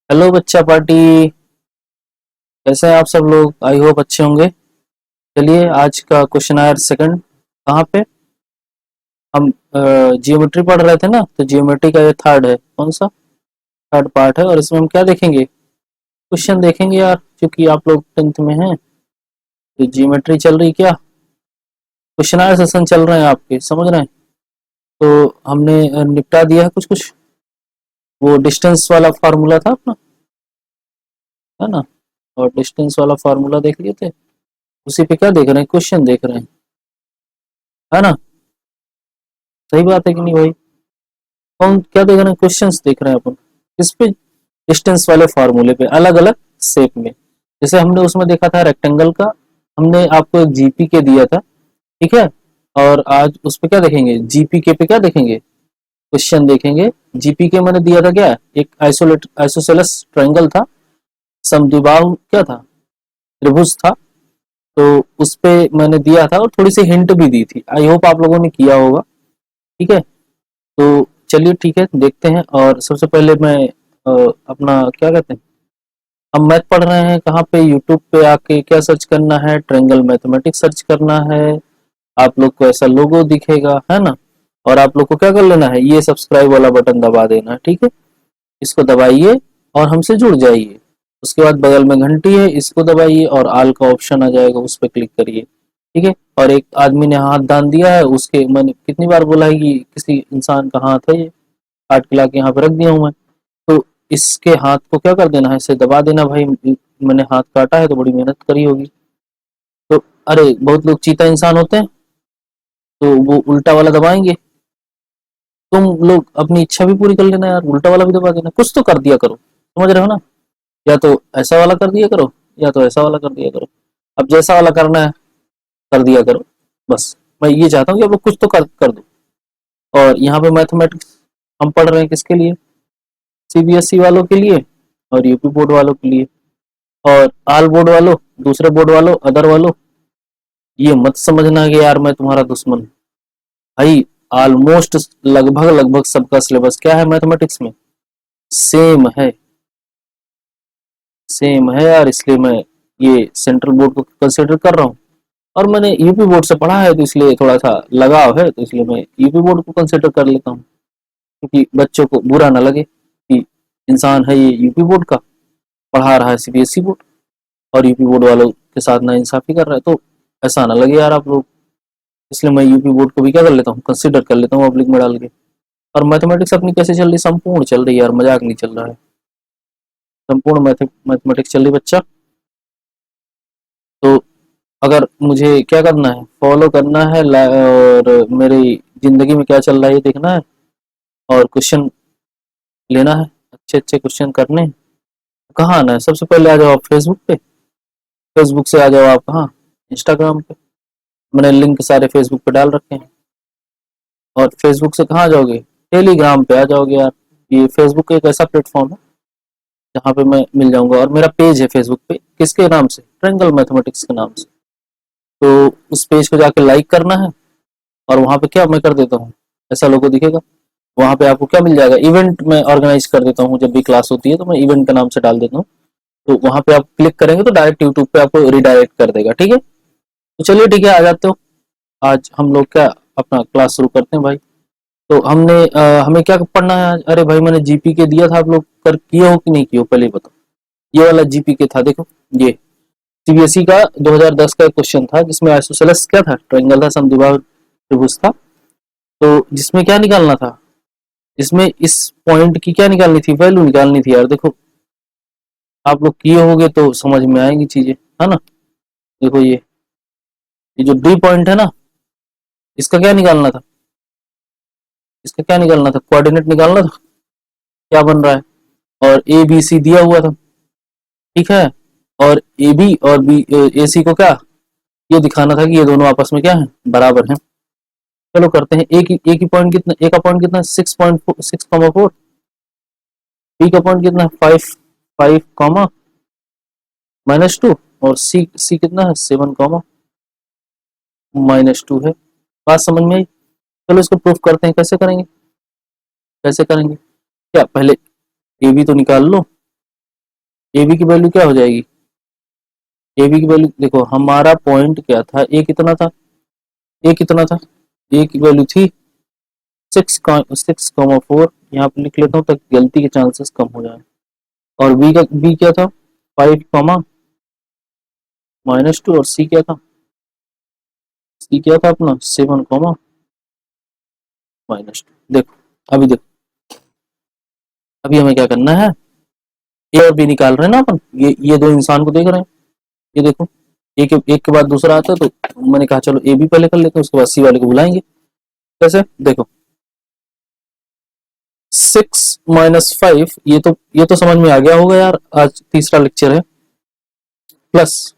Hello बच्चा party. कैसे हैं आप सब लोग? आई होप अच्छे होंगे। चलिए आज का क्वेश्चन आयर सेकंड कहाँ पे हम जियोमेट्री पढ़ रहे थे ना, तो जियोमेट्री का ये थर्ड है। कौन सा? थर्ड पार्ट है। और इसमें हम क्या देखेंगे? क्वेश्चन देखेंगे यार, क्योंकि आप लोग 10th में हैं तो जियोमेट्री चल रही क्या, क्वेश्चन आयर सेशन चल रहे हैं आपके, समझ रहे हैं। तो हमने निपटा दिया है कुछ कुछ। वो डिस्टेंस वाला फार्मूला था अपना, है ना। और डिस्टेंस वाला फार्मूला देख लिए थे। उसी पे क्या देख रहे हैं? क्वेश्चन देख रहे हैं, है ना। सही बात है कि नहीं भाई? कौन क्या देख रहे हैं? क्वेश्चंस देख रहे हैं अपन। किस पे? डिस्टेंस वाले फार्मूले पे, अलग अलग शेप में। जैसे हमने उसमें देखा था रेक्टेंगल का, हमने आपको एक जीपी के दिया था, ठीक है। और आज उस पे क्या देखेंगे? जीपी के पे क्या देखेंगे? क्वेश्चन देखेंगे। जीपी के मैंने दिया था क्या? एक आइसोसेलेस ट्रायंगल था, समद्विबाहु क्या था, त्रिभुज था। तो उस पे मैंने दिया था और थोड़ी सी हिंट भी दी थी। आई होप आप लोगों ने किया होगा, ठीक है। तो चलिए ठीक है, देखते हैं। और सबसे पहले मैं अपना क्या कहते हैं, हम मैथ पढ़ रहे हैं कहाँ पे? यूट्यूब पे आके क्या सर्च करना है? ट्रायंगल मैथमेटिक्स सर्च करना है। आप लोग को ऐसा लोगो दिखेगा, है ना। और आप लोग को क्या कर लेना है? ये सब्सक्राइब वाला बटन दबा देना है, ठीक है। इसको दबाइए और हमसे जुड़ जाइए। उसके बाद बगल में घंटी है, इसको दबाइए और आल का ऑप्शन आ जाएगा, उस पर क्लिक करिए, ठीक है। और एक आदमी ने हाथ दान दिया है, उसके मैंने कितनी बार बोला है कि किसी इंसान का हाथ है ये, काट के लाके यहाँ पे रख दिया हूँ मैं। तो इसके हाथ को क्या कर देना है? इसे दबा देना भाई। मैंने हाथ काटा है तो बड़ी मेहनत करी होगी। तो अरे बहुत लोग चीता इंसान होते हैं, तो वो उल्टा वाला दबाएंगे। तुम लोग अपनी इच्छा भी पूरी कर लेना यार, उल्टा वाला भी दबा देना, कुछ तो कर दिया करो, समझ रहे हो ना। या तो ऐसा वाला कर दिया करो, या तो ऐसा वाला कर दिया करो। अब जैसा वाला करना है कर दिया करो, बस। मैं ये चाहता हूँ कि आप लोग कुछ तो कर दो। और यहाँ पे मैथमेटिक्स हम पढ़ रहे हैं किसके लिए? सीबीएसई वालों के लिए और यूपी बोर्ड वालों के लिए। और आल बोर्ड वालों, दूसरे बोर्ड वालों, अदर वालों, ये मत समझना कि यार मैं तुम्हारा दुश्मन। भाई ऑलमोस्ट लगभग लगभग सबका सिलेबस क्या है मैथमेटिक्स में? सेम है। सेम है यार, इसलिए मैं ये सेंट्रल बोर्ड को कंसिडर कर रहा हूँ। और मैंने यूपी बोर्ड से पढ़ा है तो इसलिए थोड़ा सा लगाव है, तो इसलिए मैं यूपी बोर्ड को कंसिडर कर लेता हूँ। क्योंकि बच्चों को बुरा ना लगे कि इंसान है ये यूपी बोर्ड का, पढ़ा रहा है सीबीएसई बोर्ड, और यूपी बोर्ड वालों के साथ ना इंसाफी कर रहा है, तो ऐसा ना लगे यार आप लोग। इसलिए मैं यूपी बोर्ड को भी क्या कर लेता हूँ? कंसिडर कर लेता हूँ पब्लिक में डाल के। और मैथमेटिक्स अपनी कैसे चल रही? संपूर्ण चल रही है यार, मजाक नहीं चल रहा है। संपूर्ण मैथमेटिक्स चल रही बच्चा। तो अगर मुझे क्या करना है? फॉलो करना है और मेरी जिंदगी में क्या चल रहा है ये देखना है, और क्वेश्चन लेना है, अच्छे अच्छे क्वेश्चन करने हैं। कहाँ आना है? सबसे पहले आ जाओ आप फेसबुक पे। फेसबुक से आ जाओ आप कहाँ? इंस्टाग्राम पे। मैंने लिंक सारे फेसबुक पे डाल रखे हैं। और फेसबुक से कहाँ जाओगे? टेलीग्राम पे आ जाओगे यार। ये फेसबुक एक ऐसा प्लेटफॉर्म है जहाँ पे मैं मिल जाऊंगा। और मेरा पेज है फेसबुक पे, किसके नाम से? ट्रायंगल मैथमेटिक्स के नाम से। तो उस पेज को जाके लाइक करना है। और वहाँ पे क्या मैं कर देता हूँ, ऐसा लोगो दिखेगा। वहाँ पे आपको क्या मिल जाएगा? इवेंट में ऑर्गेनाइज कर देता हूँ, जब भी क्लास होती है तो मैं इवेंट का नाम से डाल देता हूँ। तो वहाँ पे आप क्लिक करेंगे तो डायरेक्ट यूट्यूब पे आपको रिडायरेक्ट कर देगा, ठीक है। तो चलिए ठीक है, आ जाते हो। आज हम लोग क्या अपना क्लास शुरू करते हैं भाई। तो हमें क्या पढ़ना है आज? अरे भाई मैंने जीपी के दिया था, आप लोग कर किए हो कि नहीं किए हो पहले बताओ। ये वाला जीपी के था, देखो ये सीबीएसई का 2010 का एक क्वेश्चन था, जिसमें आइसोसेलेस क्या था? ट्रायंगल था, समद्विबाहु त्रिभुज था। तो जिसमें क्या निकालना था? इसमें इस पॉइंट की क्या निकालनी थी? वैल्यू निकालनी थी यार। देखो आप लोग किए होगे तो समझ में आएंगी चीजें, है ना। देखो ये जो डी पॉइंट है ना, इसका क्या निकालना था? इसका क्या निकालना था? कोऑर्डिनेट निकालना था। क्या बन रहा है? और ए बी सी दिया हुआ था, ठीक है। और ए बी और बी ए सी को क्या ये दिखाना था कि ये दोनों आपस में क्या है? बराबर हैं। चलो करते हैं। एक ही पॉइंट कितना? ए का पॉइंट कितना? 6.6,4। बी का पॉइंट कितना है? 5 5 -2। और सी कितना है? 7, -2 है। बात समझ में आई? चलो इसको प्रूफ करते हैं। कैसे करेंगे? कैसे करेंगे? क्या पहले ए बी तो निकाल लो, ए बी की वैल्यू क्या हो जाएगी, ए बी की वैल्यू देखो, हमारा पॉइंट क्या था, ए कितना था, ए कितना था, ए की वैल्यू थी 6,4, यहाँ पे लिख लेता हूँ ताकि गलती के चांसेस कम हो जाए। और बी क्या था 5, -2, और सी क्या था, सी क्या था अपना 7, -2। देखो अभी देखो, अभी हमें क्या करना है, ए और बी निकाल रहे हैं ना अपन, ये दो इंसान को देख रहे हैं, ये देखो एक एक के बाद दूसरा आता है, तो मैंने कहा चलो ए बी पहले कर लेते हैं, उसके बाद सी वाले को बुलाएंगे। कैसे, देखो 6 - 5, ये तो समझ में आ गया होगा यार, आज तीसरा लेक्चर है। प्लस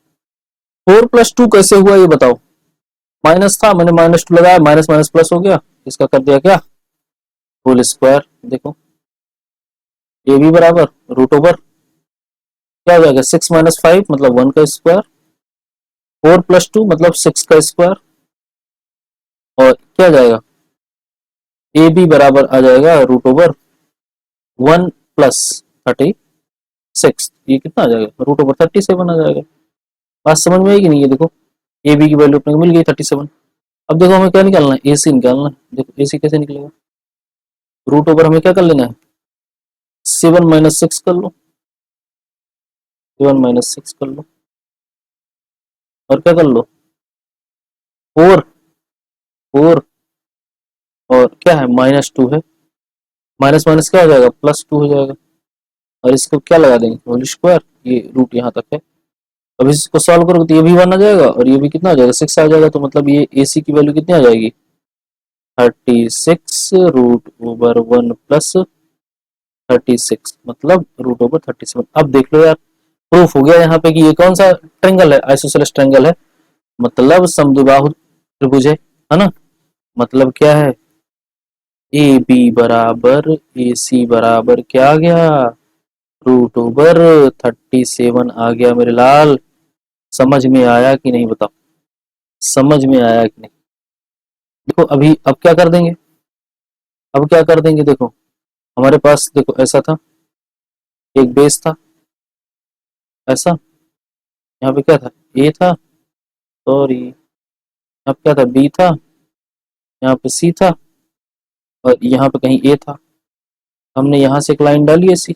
4 + 2 कैसे हुआ ये बताओ, माइनस था, मैंने -2 लगाया, माइनस माइनस प्लस हो गया, इसका कर दिया क्या, होल स्क्वायर। देखो ए बी बराबर √, क्या हो जाएगा 6 - 5 मतलब 1 का स्क्वायर, 4 + 2 मतलब 6 का स्क्वायर, और क्या जाएगा ए बी बराबर आ जाएगा √1 + 36, ये कितना आ जाएगा √37 आ जाएगा। बात समझ में आएगी नहीं, ये देखो ए बी की वैल्यू अपने को मिल गई 37। अब देखो हमें क्या निकालना है, ए सी निकालना है। देखो ए सी कैसे निकलेगा, √, हमें क्या कर लेना है 7 - 6 कर लो, 7 - 6 कर लो, और क्या कर लो 4, 4, और क्या है -2 है, माइनस माइनस क्या हो जाएगा +2 हो जाएगा, और इसको क्या लगा देंगे होल स्क्वायर, ये रूट यहाँ तक है। अब इसको सॉल्व करोगे तो ये भी 1 आ जाएगा, और ये भी कितना आ जाएगा 6 आ जाएगा, तो मतलब ये ए सी की वैल्यू कितनी आ जाएगी 36 √1 + 36 मतलब √37। अब देख लो यार, प्रूफ हो गया यहाँ पे कि ये कौन सा ट्रेंगल है, आइसोसेलेस ट्रेंगल है, मतलब समद्विबाहु त्रिभुज है ना। मतलब क्या है, ए बी बराबर ए सी बराबर क्या आ गया √37 आ गया मेरे लाल। समझ में आया कि नहीं बताओ, समझ में आया कि नहीं। देखो अभी अब क्या कर देंगे, अब क्या कर देंगे, देखो हमारे पास देखो ऐसा था, एक बेस था ऐसा, यहाँ पे क्या था ए था, सॉरी यहाँ पे क्या था बी था, यहाँ पे सी था, और यहाँ पे कहीं ए था। हमने यहाँ से एक लाइन डाली ऐसी,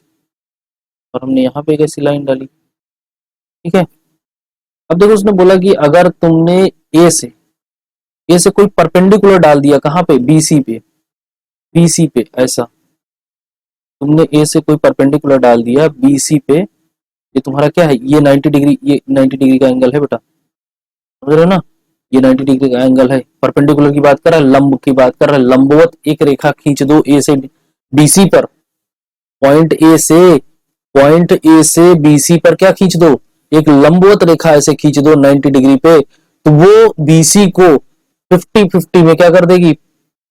और हमने यहाँ पे एक ऐसी लाइन डाली, ठीक है। अब देखो उसने बोला कि अगर तुमने ए से ए से कोई परपेंडिकुलर डाल दिया, कहाँ पे बीसी पे, बीसी पे ऐसा, तुमने ए से कोई परपेंडिकुलर डाल दिया बीसी पे, ये तुम्हारा क्या है, ये 90 डिग्री, ये 90 डिग्री का एंगल है बेटा, समझ रहे हो ना, ये 90 डिग्री का एंगल है। परपेंडिकुलर की बात कर रहा है, लंब की बात कर रहा है, लंबवत एक रेखा खींच दो ए से बीसी पर, पॉइंट ए से पॉइंट ए से बीसी पर क्या खींच दो, एक लंबवत रेखा ऐसे खींच दो 90 डिग्री पे, तो वो बीसी को 50-50 में क्या कर देगी,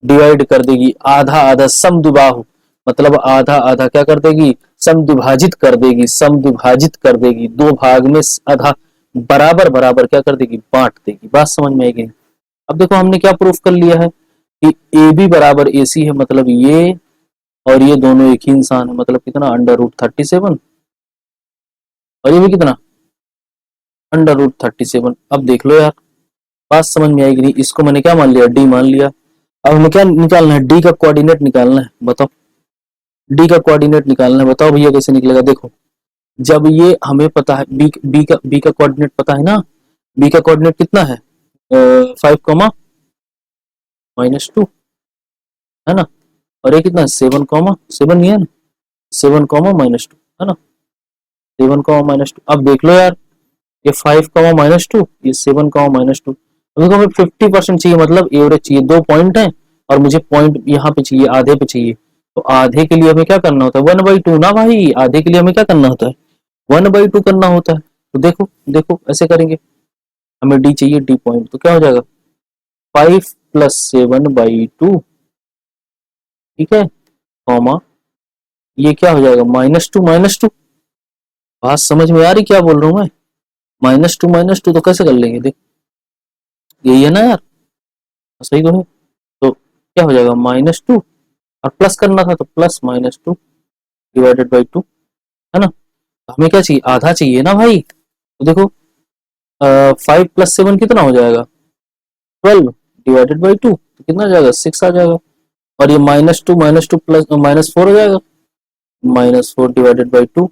डिवाइड कर देगी, आधा आधा समद्विबाहु, मतलब आधा आधा क्या कर देगी, समद्विभाजित कर देगी, समद्विभाजित कर देगी, दो भाग में आधा बराबर बराबर क्या कर देगी, बांट देगी। बात समझ में आएगी। अब देखो हमने क्या प्रूफ कर लिया है कि ए बी बराबर ए सी है, मतलब ये और ये दोनों एक ही इंसान है, मतलब कितना √37, और ये भी कितना √37। अब देख लो यार, बात समझ में आएगी नहीं, इसको मैंने क्या मान लिया, डी मान लिया। अब हमें क्या निकालना है, डी का कोऑर्डिनेट निकालना है, बताओ डी का कोऑर्डिनेट निकालना है, बताओ भैया कैसे निकलेगा। देखो जब ये हमें पता है बी का कोऑर्डिनेट पता है ना, बी का कोऑर्डिनेट कितना है 5, -2 है ना, और ये कितना है 7, नहीं है ना, 7, -2 है ना, 7, -2। अब देख लो यार, ये 5, -2, ये 7, -2। देखो हमें 50% चाहिए, मतलब एवरेज चाहिए, दो पॉइंट है और मुझे पॉइंट यहाँ पे चाहिए, आधे पे चाहिए। तो आधे के लिए हमें क्या करना होता है 1/2 ना भाई, आधे के लिए हमें क्या करना होता है 1/2 करना होता है। तो देखो देखो ऐसे करेंगे, हमें डी चाहिए, डी पॉइंट, तो क्या हो जाएगा 5 + 7/2, ठीक है, कॉमा ये क्या हो जाएगा -2, बात समझ में आ रही क्या बोल रहा हूँ मैं, -2 तो कैसे कर लेंगे, देख यही है ना यार, सही तो है। तो क्या हो जाएगा -2, और प्लस करना था तो +-2 डिवाइडेड बाई 2 है ना। हमें क्या चाहिए, आधा चाहिए ना भाई। तो देखो 5 + 7 कितना हो जाएगा, 12 डिवाइडेड बाई 2, तो कितना आ जाएगा, 6 आ जाएगा। और ये -2 प्लस -4 हो जाएगा, -4 डिवाइडेड बाई 2,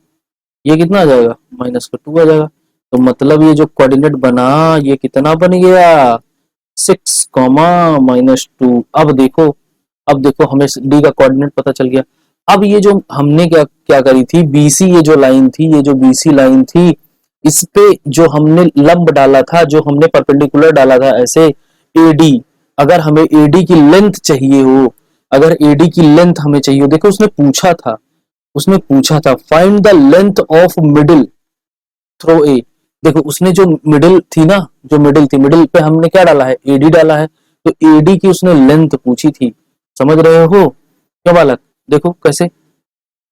ये कितना आ जाएगा, -2 आ जाएगा। तो मतलब ये जो कोऑर्डिनेट बना, ये कितना बन गया, 6, -2। अब देखो हमें डी का कोऑर्डिनेट पता चल गया। अब ये जो हमने क्या क्या करी थी, बीसी, ये जो लाइन थी, ये जो बीसी लाइन थी, इस पे जो हमने लंब डाला था, जो हमने परपेंडिकुलर डाला था ऐसे, एडी, अगर हमें एडी की लेंथ चाहिए हो, अगर एडी की लेंथ हमें चाहिए हो, देखो उसने पूछा था find the length of middle throw a. देखो उसने जो मिडिल थी ना, जो मिडिल थी, मिडिल पे हमने क्या डाला है, एडी डाला है, तो एडी की उसने लेंथ पूछी थी। समझ रहे हो क्या बालक, देखो कैसे,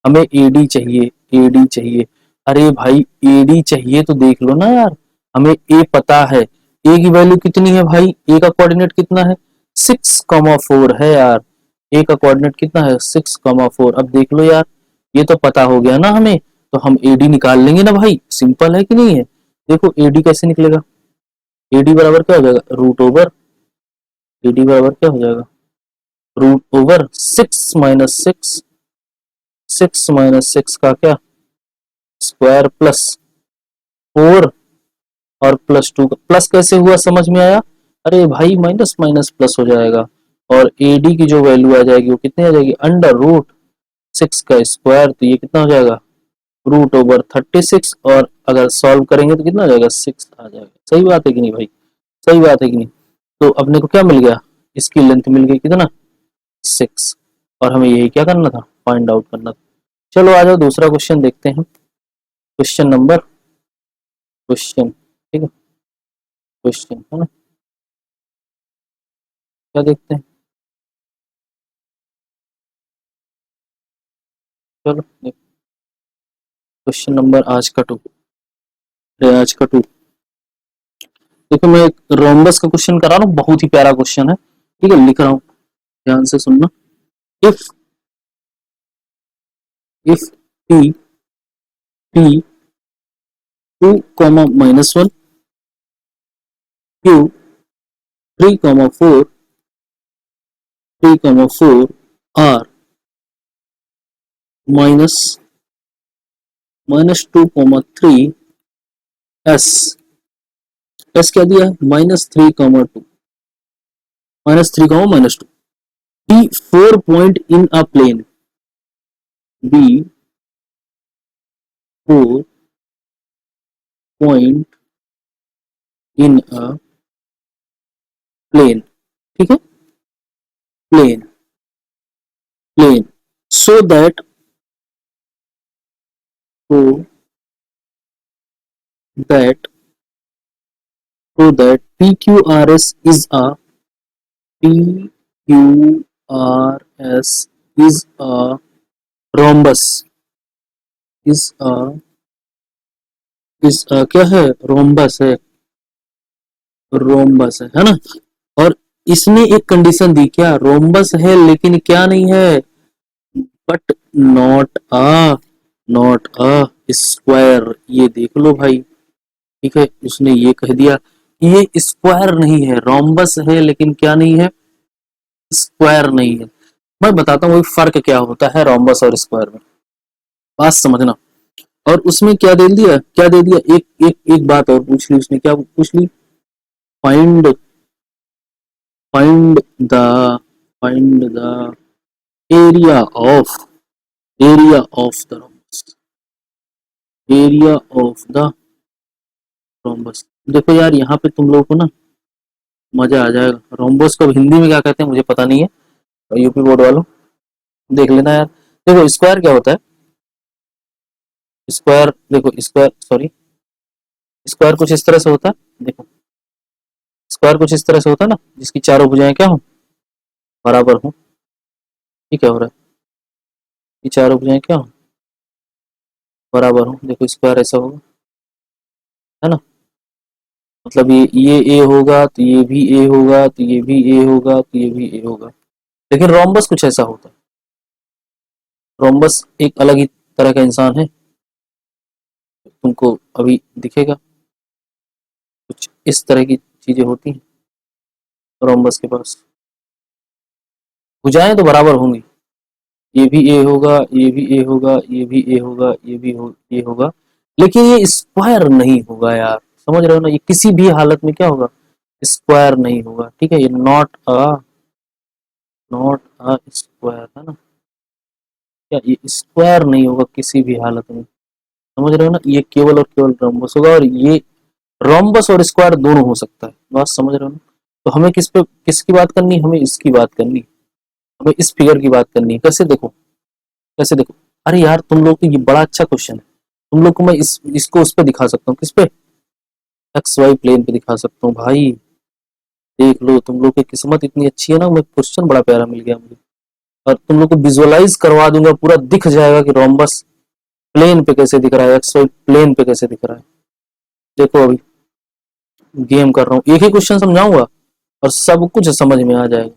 हमें एडी चाहिए, एडी चाहिए। अरे भाई एडी चाहिए तो देख लो ना यार, हमें ए पता है, ए की वैल्यू कितनी है भाई, ए का कोऑर्डिनेट कितना है, 6,4 है यार। ए का कोऑर्डिनेट कितना है, 6,4। अब देख लो यार, ये तो पता हो गया ना हमें, तो हम एडी निकाल लेंगे ना भाई, सिंपल है कि नहीं है। देखो एडी कैसे निकलेगा, एडी बराबर क्या हो जाएगा, रूट ओवर, एडी बराबर क्या हो जाएगा, √6 - 6, 6 - 6 का क्या स्क्वायर प्लस 4, और +2 का प्लस कैसे हुआ समझ में आया, अरे भाई माइनस माइनस प्लस हो जाएगा, और एडी की जो वैल्यू आ जाएगी वो कितनी आ जाएगी, √6 का स्क्वायर, तो ये कितना हो जाएगा, √36, और अगर सॉल्व करेंगे तो कितना आ जाएगा, 6 आ जाएगा। सही बात है कि नहीं भाई, सही बात है कि नहीं। तो अपने को क्या मिल गया, इसकी लेंथ मिल गई कितना, 6, और हमें यही क्या करना था, फाइंड आउट करना था। चलो आ जाओ दूसरा क्वेश्चन देखते हैं, क्वेश्चन, ठीक है, क्वेश्चन है ना, क्या देखते हैं, चलो क्वेश्चन नंबर आज का 2। देखो मैं एक रोम्बस का क्वेश्चन करा रहा हूँ, बहुत ही प्यारा क्वेश्चन है, ठीक है, लिख रहा हूँ, ध्यान से सुनना। If if p 2, -1, q 3, 4, 3, 4 r -2, 3 s, क्या दिया है, -3, 2, -3, -2, b 4 point in a plane, b 4 point in a plane, ठीक है, plane, plane, so that so that PQRS is a PQRS is a rhombus, is a क्या है, rhombus है, rhombus है ना। और इसने एक कंडीशन दी, क्या रोम्बस है लेकिन क्या नहीं है, बट नॉट अ स्क्वायर, ये देख लो भाई, ठीक है, उसने ये कह दिया ये स्क्वायर नहीं है, रोम्बस है लेकिन क्या नहीं है, स्क्वायर नहीं है। मैं बताता हूँ फर्क क्या होता है रोम्बस और स्क्वायर में, बात समझना। और उसमें क्या दे दिया, एक एक एक बात और पूछ ली उसने, क्या पूछ ली, find find the find the area of the rhombus, area of the rhombus. देखो यार यहाँ पे तुम लोगों को ना मजा आ जाएगा, रोम्बस को हिंदी में क्या कहते हैं मुझे पता नहीं है, यूपी बोर्ड वालों देख लेना यार। देखो स्क्वायर क्या होता है, स्क्वायर देखो, स्क्वायर सॉरी, स्क्वायर कुछ इस तरह से होता है, देखो स्क्वायर कुछ इस तरह से होता है ना, जिसकी चारों भुजाएं क्या हो, बराबर हो, ये क्या हो रहा है, ये चारों भुजाएं क्या हो, बराबर हो, देखो स्क्वायर ऐसा होगा, है ना, मतलब ये ए होगा तो ये भी ए होगा, तो ये भी ए होगा, तो ये भी ए होगा। लेकिन रोम्बस कुछ ऐसा होता है, रोम्बस एक अलग ही तरह का इंसान है, तुमको अभी दिखेगा। कुछ इस तरह की चीजें होती हैं रोम्बस के पास। भुजाएं तो बराबर होंगी, ये भी ए होगा, ये भी ए होगा, ये भी ए होगा, ये भी ए होगा, लेकिन ये स्क्वायर नहीं होगा यार, समझ रहे हो ना, ये किसी भी हालत में क्या होगा, स्क्वायर नहीं होगा, ठीक है, ये नॉट अ स्क्वायर है ना, क्या ये स्क्वायर नहीं होगा किसी भी हालत में, समझ रहे हो ना, ये केवल और केवल रोम्बस होगा, और ये रोम्बस और स्क्वायर दोनों हो सकता है, बात समझ रहे हो ना। तो हमें किसकी बात करनी, हमें इसकी बात करनी, हमें इस फिगर की बात करनी है। कैसे देखो, अरे यार तुम लोग को ये बड़ा अच्छा क्वेश्चन है, तुम लोग को मैं इसको उस पे दिखा सकता हूँ, किस पे, एक्स वाई प्लेन पे दिखा सकता हूँ भाई। देख लो तुम लोग की किस्मत इतनी अच्छी है ना, मैं क्वेश्चन बड़ा प्यारा मिल गया मुझे, और तुम लोग को विजुअलाइज करवा दूंगा, पूरा दिख जाएगा कि रोम्बस प्लेन पे कैसे दिख रहा है, एक्स वाई प्लेन पे कैसे दिख रहा है। देखो अभी गेम कर रहा हूँ, एक ही क्वेश्चन समझाऊंगा और सब कुछ समझ में आ जाएगा,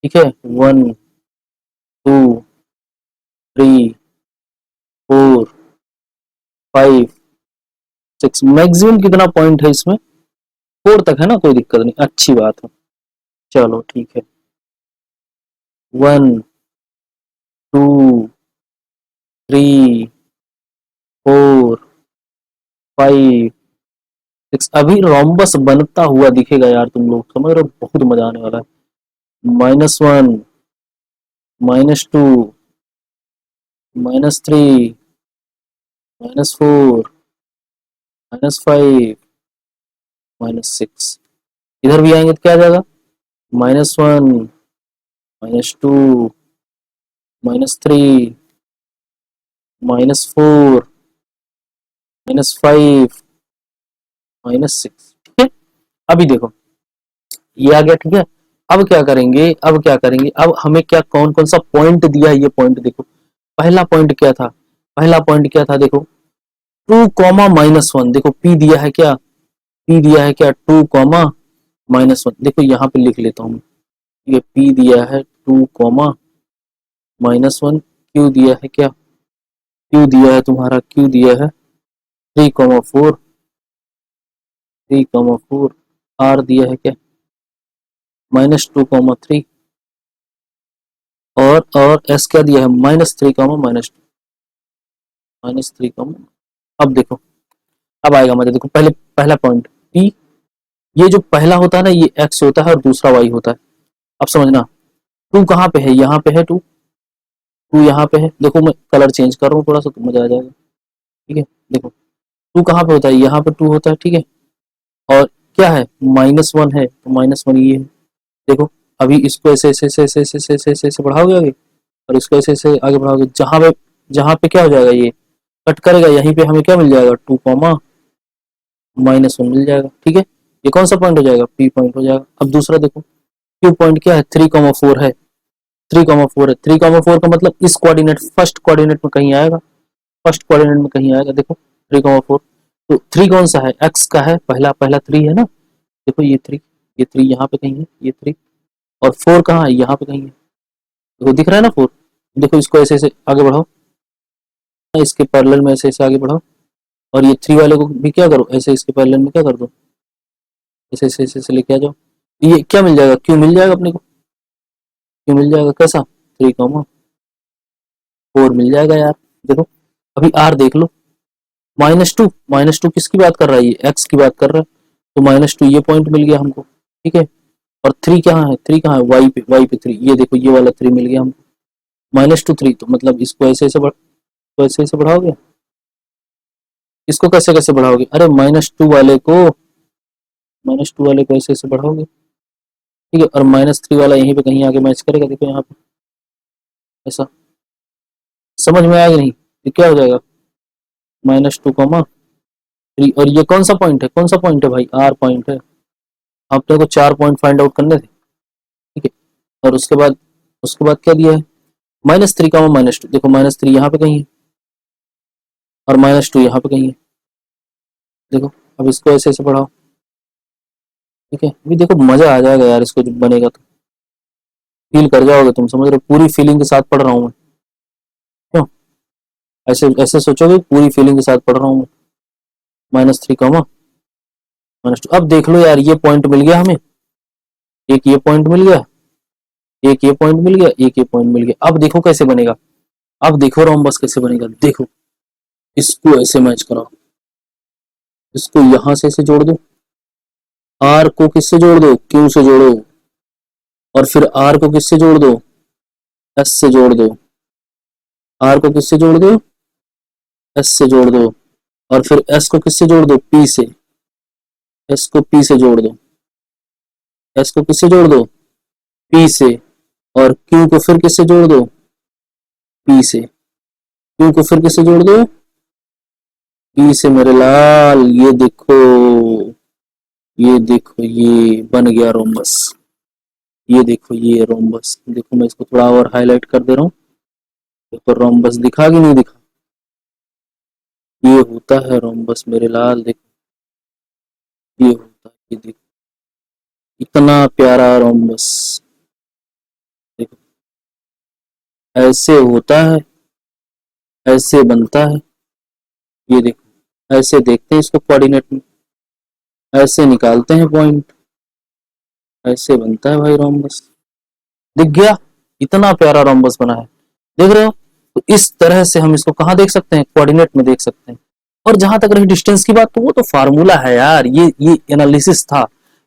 ठीक है। 1 2 3 4 5 6, मैक्सिमम कितना पॉइंट है इसमें, 4 तक है ना, कोई दिक्कत नहीं, अच्छी बात है, चलो ठीक है। 1 2 3 4 5 6, अभी रोम्बस बनता हुआ दिखेगा यार, तुम लोग समझ रहे हो, बहुत मजा आने वाला है। -1 -2 -3 -4 -5 -6, इधर भी आएंगे तो क्या आ जाएगा, -1 -2 -3 -4 -5 -6, ठीक है। अभी देखो ये आ गया, ठीक है। अब क्या करेंगे, अब हमें क्या कौन कौन सा पॉइंट दिया है, ये पॉइंट देखो। पहला पॉइंट क्या था देखो, 2, -1, देखो P दिया है क्या 2, -1, देखो यहाँ पे लिख लेता हूँ, ये P दिया है 2, -1, Q दिया है 3, 4, R दिया है क्या -2, 3, और S क्या दिया है -3, अब देखो, अब आएगा मजा, देखो पहले पहला पॉइंट P, ये जो पहला होता है ना ये X होता है और दूसरा Y होता है। अब समझना, 2 कहाँ पे है, यहाँ पे है 2 यहाँ पे है, देखो मैं कलर चेंज कर रहा हूँ थोड़ा सा तो मजा आ जाएगा, ठीक है। देखो 2 कहाँ पे होता है, यहाँ पे 2 होता है, ठीक है। और क्या है -1 है, तो -1 ये है, देखो। अभी इसको ऐसे बढ़ाओगे आगे, और इसको ऐसे आगे बढ़ाओगे, जहाँ पे क्या हो जाएगा, ये कट करेगा, यहीं पे हमें क्या मिल जाएगा 2, -1 मिल जाएगा, ठीक है। ये कौन सा पॉइंट हो जाएगा, P पॉइंट हो जाएगा। अब दूसरा देखो, Q पॉइंट क्या है 3, 4 है, 3, 4 का मतलब इस कोऑर्डिनेट फर्स्ट कोऑर्डिनेट में कहीं आएगा, देखो 3, 4, तो 3 कौन सा है, एक्स का है, पहला पहला 3 है ना, देखो ये 3 यहाँ पे कहीं है, ये 3, और 4 कहाँ है, यहाँ पे कहीं है, देखो दिख रहा है ना 4, देखो इसको ऐसे ऐसे आगे बढ़ाओ, इसके पैरेलल में ऐसे ऐसे आगे बढ़ाओ, और ये 3 वाले को भी क्या करो, ऐसे इसके पैरेलल में क्या कर दो, ऐसे ऐसे ऐसे ऐसे लेके आ जाओ, ये क्या मिल जाएगा, क्यू मिल जाएगा अपने को, क्यू मिल जाएगा कैसा 3, 4 मिल जाएगा यार। देखो अभी आर देख लो, -2 किसकी बात कर रहा है, ये एक्स की बात कर रहा है, तो -2 ये पॉइंट मिल गया हमको, ठीक है। और 3 कहाँ है वाई पे 3, ये देखो ये वाला 3 मिल गया हमको, -2 3, तो मतलब इसको ऐसे ऐसे बढ़ाओगे, इसको कैसे कैसे बढ़ाओगे, अरे -2 वाले को ऐसे ऐसे बढ़ाओगे, ठीक है। और -3 वाला यहीं पे कहीं आगे मैच करेगा, देखो यहाँ पे ऐसा, समझ में आएगा नहीं, ये क्या हो जाएगा -2, 3, और ये कौन सा पॉइंट है भाई, आर पॉइंट है। आपने को 4 पॉइंट फाइंड आउट करने थे, ठीक है। और उसके बाद क्या दिया है -3, -2, देखो -3 यहाँ पे कहीं है, और -2 यहाँ पे कहीं है, देखो। अब इसको ऐसे ऐसे बढ़ाओ, ठीक है। अभी देखो मजा आ जाएगा यार, इसको जब बनेगा तो फील कर जाओगे तुम, समझ रहे हो, पूरी फीलिंग के साथ पढ़ रहा हूँ मैं, क्यों ऐसे ऐसे सोचोगे, पूरी फीलिंग के साथ पढ़ रहा हूँ मैं, -3 कॉमा -2। अब देख लो यार, ये पॉइंट मिल गया हमें, एक ये पॉइंट मिल गया, एक ये पॉइंट मिल गया, एक ये पॉइंट मिल गया। अब देखो कैसे बनेगा, अब देखो रोम्बस कैसे बनेगा। देखो इसको ऐसे मैच कराओ, इसको यहां से ऐसे जोड़ दो, आर को किससे जोड़ दो, क्यू से जोड़ो, और फिर आर को किससे जोड़ दो, एस से जोड़ दो, आर को किससे जोड़ दो, एस से जोड़ दो, और फिर एस को किससे जोड़ दो, पी से, एस को पी से जोड़ दो, एस को किससे जोड़ दो, पी से, और क्यू को फिर किससे जोड़ दो, पी से, क्यू को फिर किससे जोड़ दो, पी से मेरे लाल। ये देखो ये बन गया रोम्बस, ये देखो ये रोम्बस। देखो मैं इसको थोड़ा और हाईलाइट कर दे रहा हूँ, देखो रोम्बस दिखा कि नहीं दिखा, ये होता है रोम्बस मेरे लाल। देखो ये होता है, ये देखो इतना प्यारा रोम्बस, देखो ऐसे होता है, ऐसे बनता है। ये देखो ऐसे देखते हैं इसको कोऑर्डिनेट में, ऐसे निकालते हैं पॉइंट, ऐसे बनता है भाई रोम्बस। दिख गया, इतना प्यारा रोम्बस बना है, देख रहे हो। तो इस तरह से हम इसको कहाँ देख सकते हैं, कोऑर्डिनेट में देख सकते हैं। और जहां तक रही डिस्टेंस की बात, तो वो तो फार्मूला है यार, ये एनालिसिस था,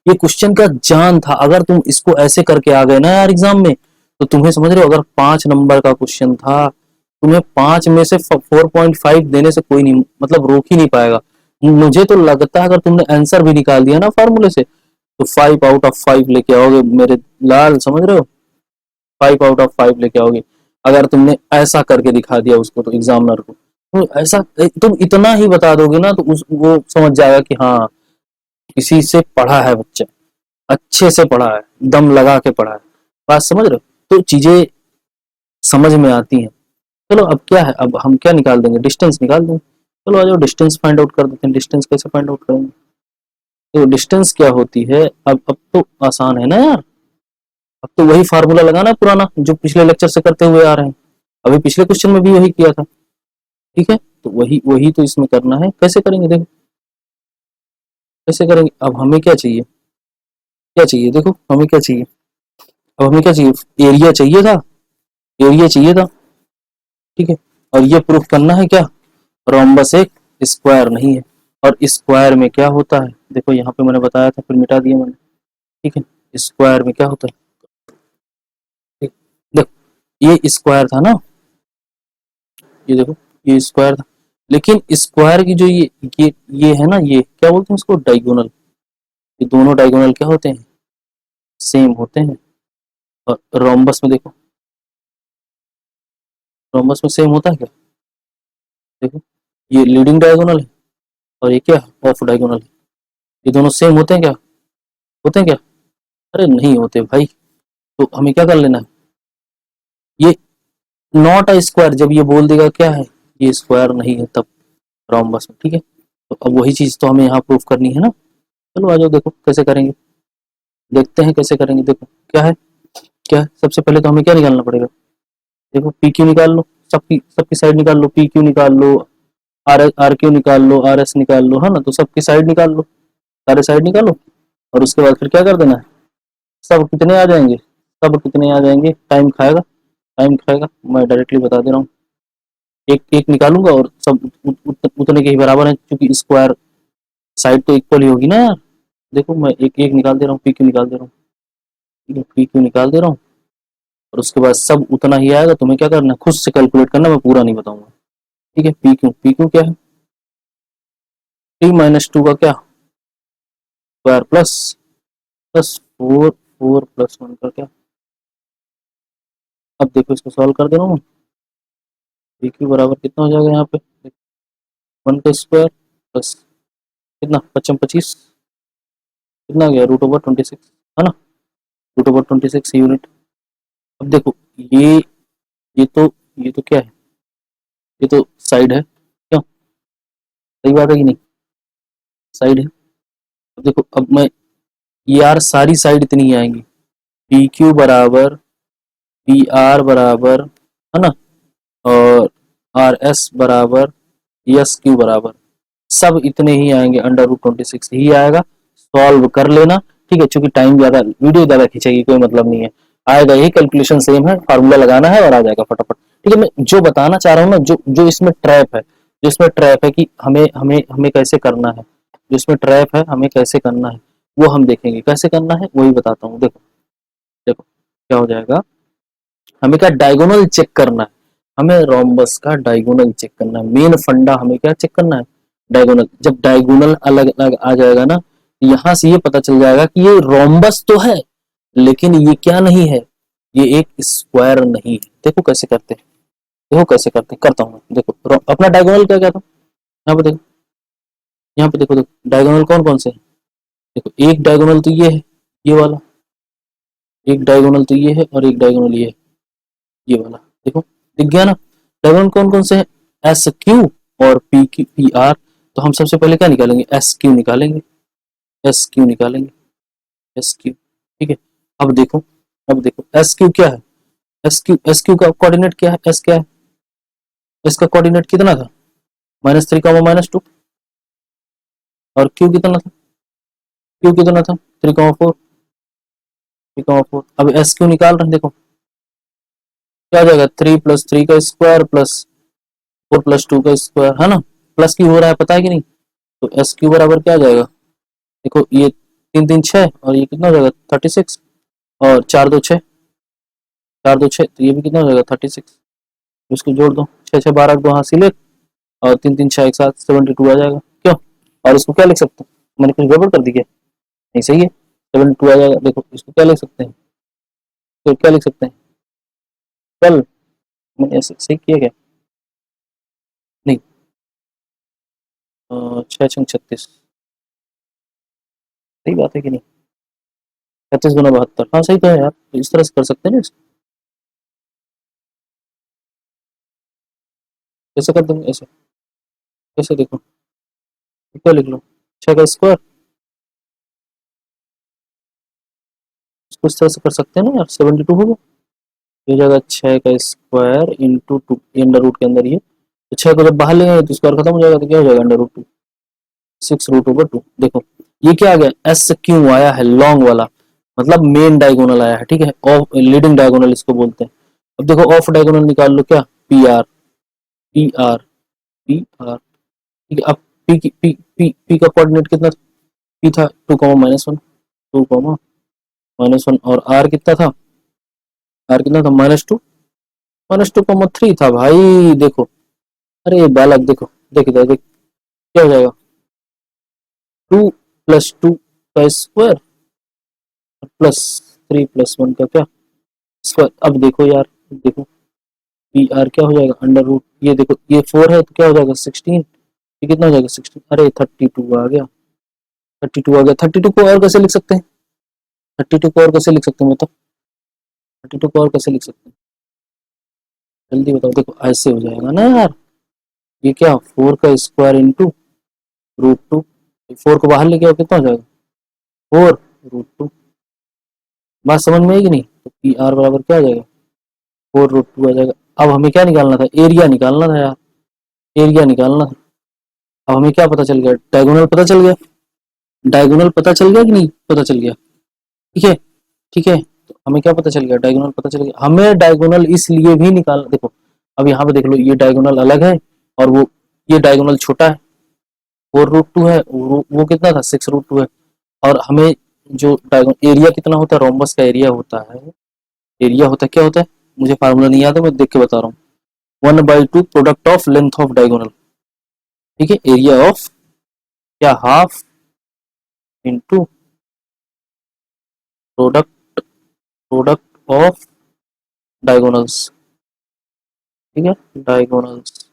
ये क्वेश्चन का जान था। अगर तुम इसको ऐसे करके आ गए ना यार एग्जाम में, तो तुम्हें समझ रहे हो, अगर 5 नंबर का क्वेश्चन था, तुम्हें 5 में से 4.5 देने से कोई नहीं, मतलब रोक ही नहीं पाएगा। मुझे तो लगता है अगर तुमने आंसर भी निकाल दिया ना फार्मूले से, तो 5 आउट ऑफ 5 लेके आओगे मेरे लाल, समझ रहे हो, 5 आउट ऑफ 5 लेके आओगे अगर तुमने ऐसा करके दिखा दिया उसको, तो एग्जामिनर को। तो ऐसा तुम इतना ही बता दोगे ना, तो वो समझ जाएगा कि हाँ किसी से पढ़ा है बच्चा, अच्छे से पढ़ा है, दम लगा के पढ़ा है। बात समझ रहे हो, तो चीजें समझ में आती हैं। चलो अब क्या है, अब हम क्या निकाल देंगे, डिस्टेंस निकाल देंगे। चलो आ जाओ डिस्टेंस फाइंड आउट कर देते हैं। डिस्टेंस कैसे फाइंड आउट करेंगे, तो डिस्टेंस क्या होती है, अब तो आसान है ना यार, अब तो वही फार्मूला लगाना है पुराना, जो पिछले लेक्चर से करते हुए आ रहे हैं। अभी पिछले क्वेश्चन में भी वही किया था, ठीक है, तो वही वही तो इसमें करना है। कैसे करेंगे देखो, कैसे करेंगे। अब हमें क्या चाहिए, क्या चाहिए, देखो हमें क्या चाहिए, अब हमें क्या चाहिए, एरिया चाहिए था, एरिया चाहिए था, ठीक है। और ये प्रूफ करना है क्या, रोम्बस एक स्क्वायर नहीं है। और स्क्वायर में क्या होता है, देखो यहाँ पे मैंने बताया था, फिर मिटा दिया मैंने, ठीक है। स्क्वायर में क्या होता है, ठीक, देखो ये स्क्वायर था ना, ये देखो ये स्क्वायर था, लेकिन स्क्वायर की जो ये है ना, ये क्या बोलते हैं इसको, डायगोनल। ये दोनों डायगोनल क्या होते हैं, सेम होते हैं। और रोम्बस में देखो, रोम्बस में सेम होता है क्या, देखो ये लीडिंग डायगोनल है, और ये क्या ऑफ डायगोनल है। ये दोनों सेम होते हैं क्या, होते हैं क्या, अरे नहीं होते भाई। तो हमें क्या कर लेना है, ये नॉट अ स्क्वायर जब ये बोल देगा क्या है, ये स्क्वायर नहीं है, तब रोम्बस में, ठीक है। तो अब वही चीज तो हमें यहाँ प्रूफ करनी है ना। चलो आ जाओ, देखो कैसे करेंगे, देखते हैं कैसे करेंगे। देखो क्या है, क्या है, सबसे पहले तो हमें क्या निकालना पड़ेगा, देखो पी क्यू निकाल लो, सबकी सबकी साइड निकाल लो, पी क्यू निकाल लो, आर क्यू निकाल लो, आर एस निकाल लो, है ना। तो सबकी साइड निकाल लो, सारे साइड निकालो, और उसके बाद फिर क्या कर देना है, सब कितने आ जाएंगे, सब कितने आ जाएंगे, टाइम खाएगा, टाइम खाएगा, मैं डायरेक्टली बता दे रहा हूँ। एक एक निकालूंगा और सब उतने के ही बराबर है, क्योंकि स्क्वायर साइड तो इक्वल ही होगी ना यार। देखो मैं एक एक निकाल दे रहा हूँ, पी क्यू निकाल दे रहा हूँ, ठीक है, पी क्यू निकाल दे रहा हूँ, और उसके बाद सब उतना ही आएगा। तुम्हें क्या करना है, खुद से कैलकुलेट करना, मैं पूरा नहीं बताऊंगा, ठीक है। पी क्यू, पी क्यू क्या है, 3 - 2 का क्या स्क्वायर प्लस प्लस 4 4 + 1 का क्या। अब देखो इसको सॉल्व कर दे रहा हूँ, पी क्यू बराबर कितना हो जाएगा यहाँ पे, 1 का स्क्वायर प्लस कितना, 25 कितना गया, √26, है ना, √26 यूनिट। अब देखो ये ये तो ये तो क्या है, ये तो साइड है, क्यों, सही बात है कि नहीं, साइड है। अब देखो अब मैं, यार सारी साइड इतनी ही आएंगी, पी क्यू बराबर पी आर बराबर, है ना, और आर एस बराबर एस क्यू बराबर, सब इतने ही आएंगे, √26 ही आएगा। सॉल्व कर लेना, ठीक है, क्योंकि टाइम ज्यादा, वीडियो ज्यादा खींचेगी, कोई मतलब नहीं है, आएगा यही, कैलकुलेशन सेम है, फार्मूला लगाना है और आ जाएगा फटाफट। ठीक है, मैं जो बताना चाह रहा हूँ ना, जो जो इसमें ट्रैप है, जो इसमें ट्रैप है कि हमें हमें हमें कैसे करना है, जो इसमें ट्रैप है हमें कैसे करना है, वो हम देखेंगे कैसे करना है, वही बताता हूँ। देखो देखो क्या हो जाएगा, हमें क्या डायगोनल चेक करना है, हमें रोम्बस का डायगोनल चेक करना है, मेन फंडा हमें क्या चेक करना है, डायगोनल। जब डायगोनल अलग अलग आ जाएगा ना, यहां से ये पता चल जाएगा कि ये रोम्बस तो है, लेकिन ये क्या नहीं है, ये एक स्क्वायर नहीं है। देखो कैसे करते हैं, देखो कैसे करते हैं, करता हूँ। देखो अपना डायगोनल क्या कहता हूँ, यहाँ पे देखो, यहाँ पे देखो, देखो डायगोनल कौन कौन से हैं। देखो एक डायगोनल तो ये है, ये वाला, एक डायगोनल तो ये है, और एक डायगोनल ये है, ये वाला। देखो दिख गया ना, डायगोनल कौन कौन से हैं, एस क्यू और पी क्यू पी आर। तो हम सबसे पहले क्या निकालेंगे, एस क्यू निकालेंगे, एस क्यू निकालेंगे, एस क्यू। ठीक है, अब देखो, अब देखो एस क्यू क्या है, एस क्यू का कोऑर्डिनेट क्या है, एस क्या है, एस का कोऑर्डिनेट कितना था, -3, -2, और क्यू कितना था, क्यू कितना था, 3, 4, 3, 4। अब एस क्यू निकाल रहे हैं, देखो क्या हो जाएगा, 3 + 3 का स्क्वायर प्लस 4 + 2 का स्क्वायर, है ना, प्लस क्यू हो रहा है, पता है कि नहीं। तो एस क्यू बराबर क्या आ जाएगा, देखो ये 3, 3, 6, और ये कितना हो जाएगा 36, और 4, 2, 6, 4, 2, 6, तो ये भी कितना हो जाएगा 36, इसको जोड़ दो, 6, 6, 12, 2 हासिल, और 3, 3, 6 एक साथ 72 आ जाएगा, क्यों। और इसको क्या लिख सकते हैं, मैंने कुछ गड़बड़ कर दी क्या, नहीं सही है, 72 आ जाएगा। देखो इसको क्या लिख सकते हैं, तो क्या लिख सकते हैं, कल मैंने ऐसे सही किया क्या, नहीं, 6, 6, 36, सही बात है कि नहीं, 36 × 72, हाँ सही तो है यार, तो इस तरह से कर सकते हैं ना इसको, कैसे कर देंगे ऐसे, कैसे देखो, क्या लिख लो, 6 का स्क्वायर, इसको इस तरह से कर सकते हैं ना यार, 72 होगा, ये जगह 6 का स्क्वायर इंटू 2, अंडर रूट के अंदर ये, तो 6 को जब बाहर लेंगे तो स्क्वायर खत्म हो जाएगा, तो क्या हो जाएगा √2, 6√2। देखो ये क्या आ गया, एस क्यू आया है लॉन्ग वाला, मतलब मेन डायगोनल आया है, ठीक है, ऑफ लीडिंग डायगोनल इसको बोलते हैं। अब देखो ऑफ डायगोनल निकाल लो, क्या, P R, P R, P R, ठीक है। अब पी की पी का कोऑर्डिनेट कितना, पी था 2, -1, 2, -1, और आर कितना था, आर कितना था -2, -2, 3 था भाई। देखो अरे बालक, देखो देख इधर देख, क्या हो जाएगा, 2 + 2 का स्क्वायर +3 + 1 का क्या स्क्वायर। अब देखो यार, देखो पी आर क्या हो जाएगा, अंडर रूट, ये देखो ये 4 है तो क्या हो जाएगा 16, ये कितना हो जाएगा 16, अरे 32 आ गया, 32 आ गया। 32 को और कैसे लिख सकते हैं, 32 को और कैसे लिख सकते हैं मतलब, 32 को और कैसे लिख सकते हैं, जल्दी बताओ। देखो ऐसे हो जाएगा ना यार, ये क्या 4 का स्क्वायर इंटू √2, 4 को बाहर लेके आओ कितना हो जाएगा 4√2, बात समझ में आएगी नहीं, तो पी आर बराबर क्या आ जाएगा 4√2 आ जाएगा। अब हमें क्या निकालना था, एरिया निकालना था यार, एरिया निकालना था। अब हमें क्या पता चल गया, डायगोनल पता चल गया, डायगोनल पता चल गया कि नहीं पता चल गया, ठीक है, ठीक है। तो हमें क्या पता चल गया, डायगोनल पता चल गया। हमें डायगोनल इसलिए भी निकाल, देखो अब यहाँ पे देख लो, ये डायगोनल अलग है, और वो ये डायगोनल छोटा है, 4√2 है, वो कितना था 6√2 है। और हमें जो डायगोनल एरिया कितना होता है, रोम्बस का एरिया होता है, एरिया होता है क्या होता है, मुझे फार्मूला नहीं याद है, मैं देख के बता रहा हूँ, 1/2 product of length of diagonal, ठीक है, एरिया ऑफ क्या, half into product, product of diagonals, ठीक है, डायगोनल्स,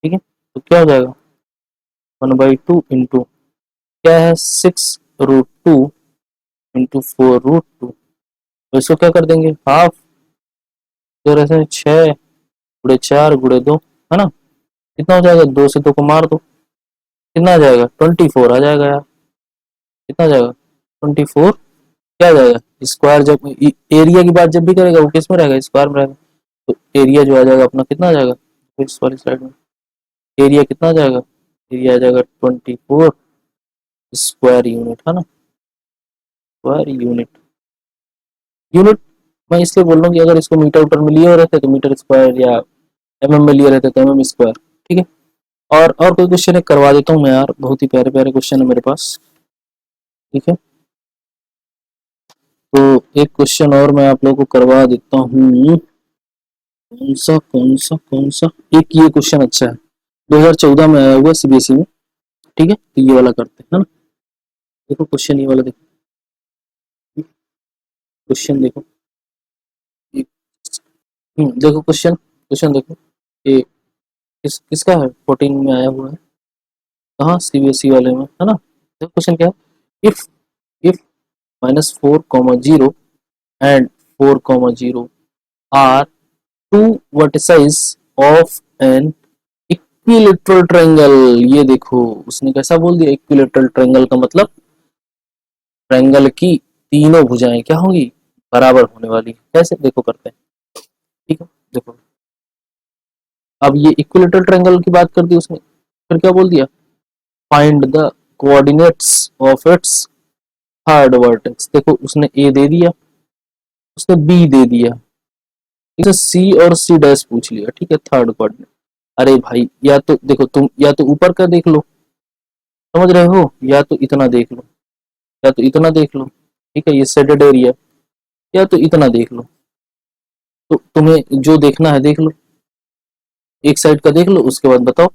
ठीक है। तो क्या हो जाएगा 1/2 इंटू क्या है 6√2 इंटू 4√2, तो इसको क्या कर देंगे हाफ, तो ऐसे 6 × 4 × 2, है ना, कितना हो जाएगा, 2 से 2 को मार दो, कितना आ जाएगा 24 आ जाएगा यार, कितना आ जाएगा 24, क्या आ जाएगा स्क्वायर, जब एरिया की बात जब भी करेगा वो किस में रहेगा, स्क्वायर में रहेगा, तो एरिया जो आ जाएगा अपना कितना आ जाएगा, इस वाली साइड में एरिया कितना आ जाएगा एरिया आ जाएगा 24 स्क्वायर यूनिट, है ना, स्क्वायर यूनिट। यूनिट मैं इसलिए बोल रहा हूँ कि अगर इसको मीटर उटर में लिए हो रहते तो मीटर स्क्वायर, या में लिए रहते तो स्क्वायर। ठीक है, और कोई क्वेश्चन है करवा देता हूँ मैं यार, बहुत ही प्यारे प्यारे क्वेश्चन है मेरे पास। ठीक है, तो एक क्वेश्चन और मैं आप लोगों को करवा देता हूँ। कौन सा एक ये क्वेश्चन अच्छा है, 2014 में आया हुआ सीबीएसई में। ठीक है, तो ये वाला करते हैं, है ना। देखो क्वेश्चन ये वाला देखो, क्वेश्चन देखो, देखो क्वेश्चन, क्वेश्चन देखो, ये किसका है, 14 में आया हुआ है, कहाँ, सीबीएसई वाले में, है ना। देखो क्वेश्चन क्या है, if -4, 0 and 4, 0 are two vertices of an equilateral triangle. ये देखो उसने कैसा बोल दिया, इक्विलेटरल ट्रायंगल का मतलब ट्रायंगल की तीनों भुजाएं क्या होंगी, बराबर होने वाली। कैसे, देखो करते हैं। ठीक है, देखो अब ये इक्विलेटरल ट्रायंगल की बात कर दी उसने, फिर क्या बोल दिया, find the coordinates of its third vertex. देखो उसने ए दे दिया, उसने बी दे दिया, इसे सी और सी डैश पूछ लिया। ठीक है, थर्ड कोऑर्डिनेट। अरे भाई या तो देखो तुम, या तो ऊपर का देख लो, समझ रहे हो, या तो इतना देख लो, या तो इतना देख लो। ठीक है, ये सेडेड एरिया, या तो इतना देख लो। तो तुम्हें जो देखना है देख लो, एक साइड का देख लो, उसके बाद बताओ।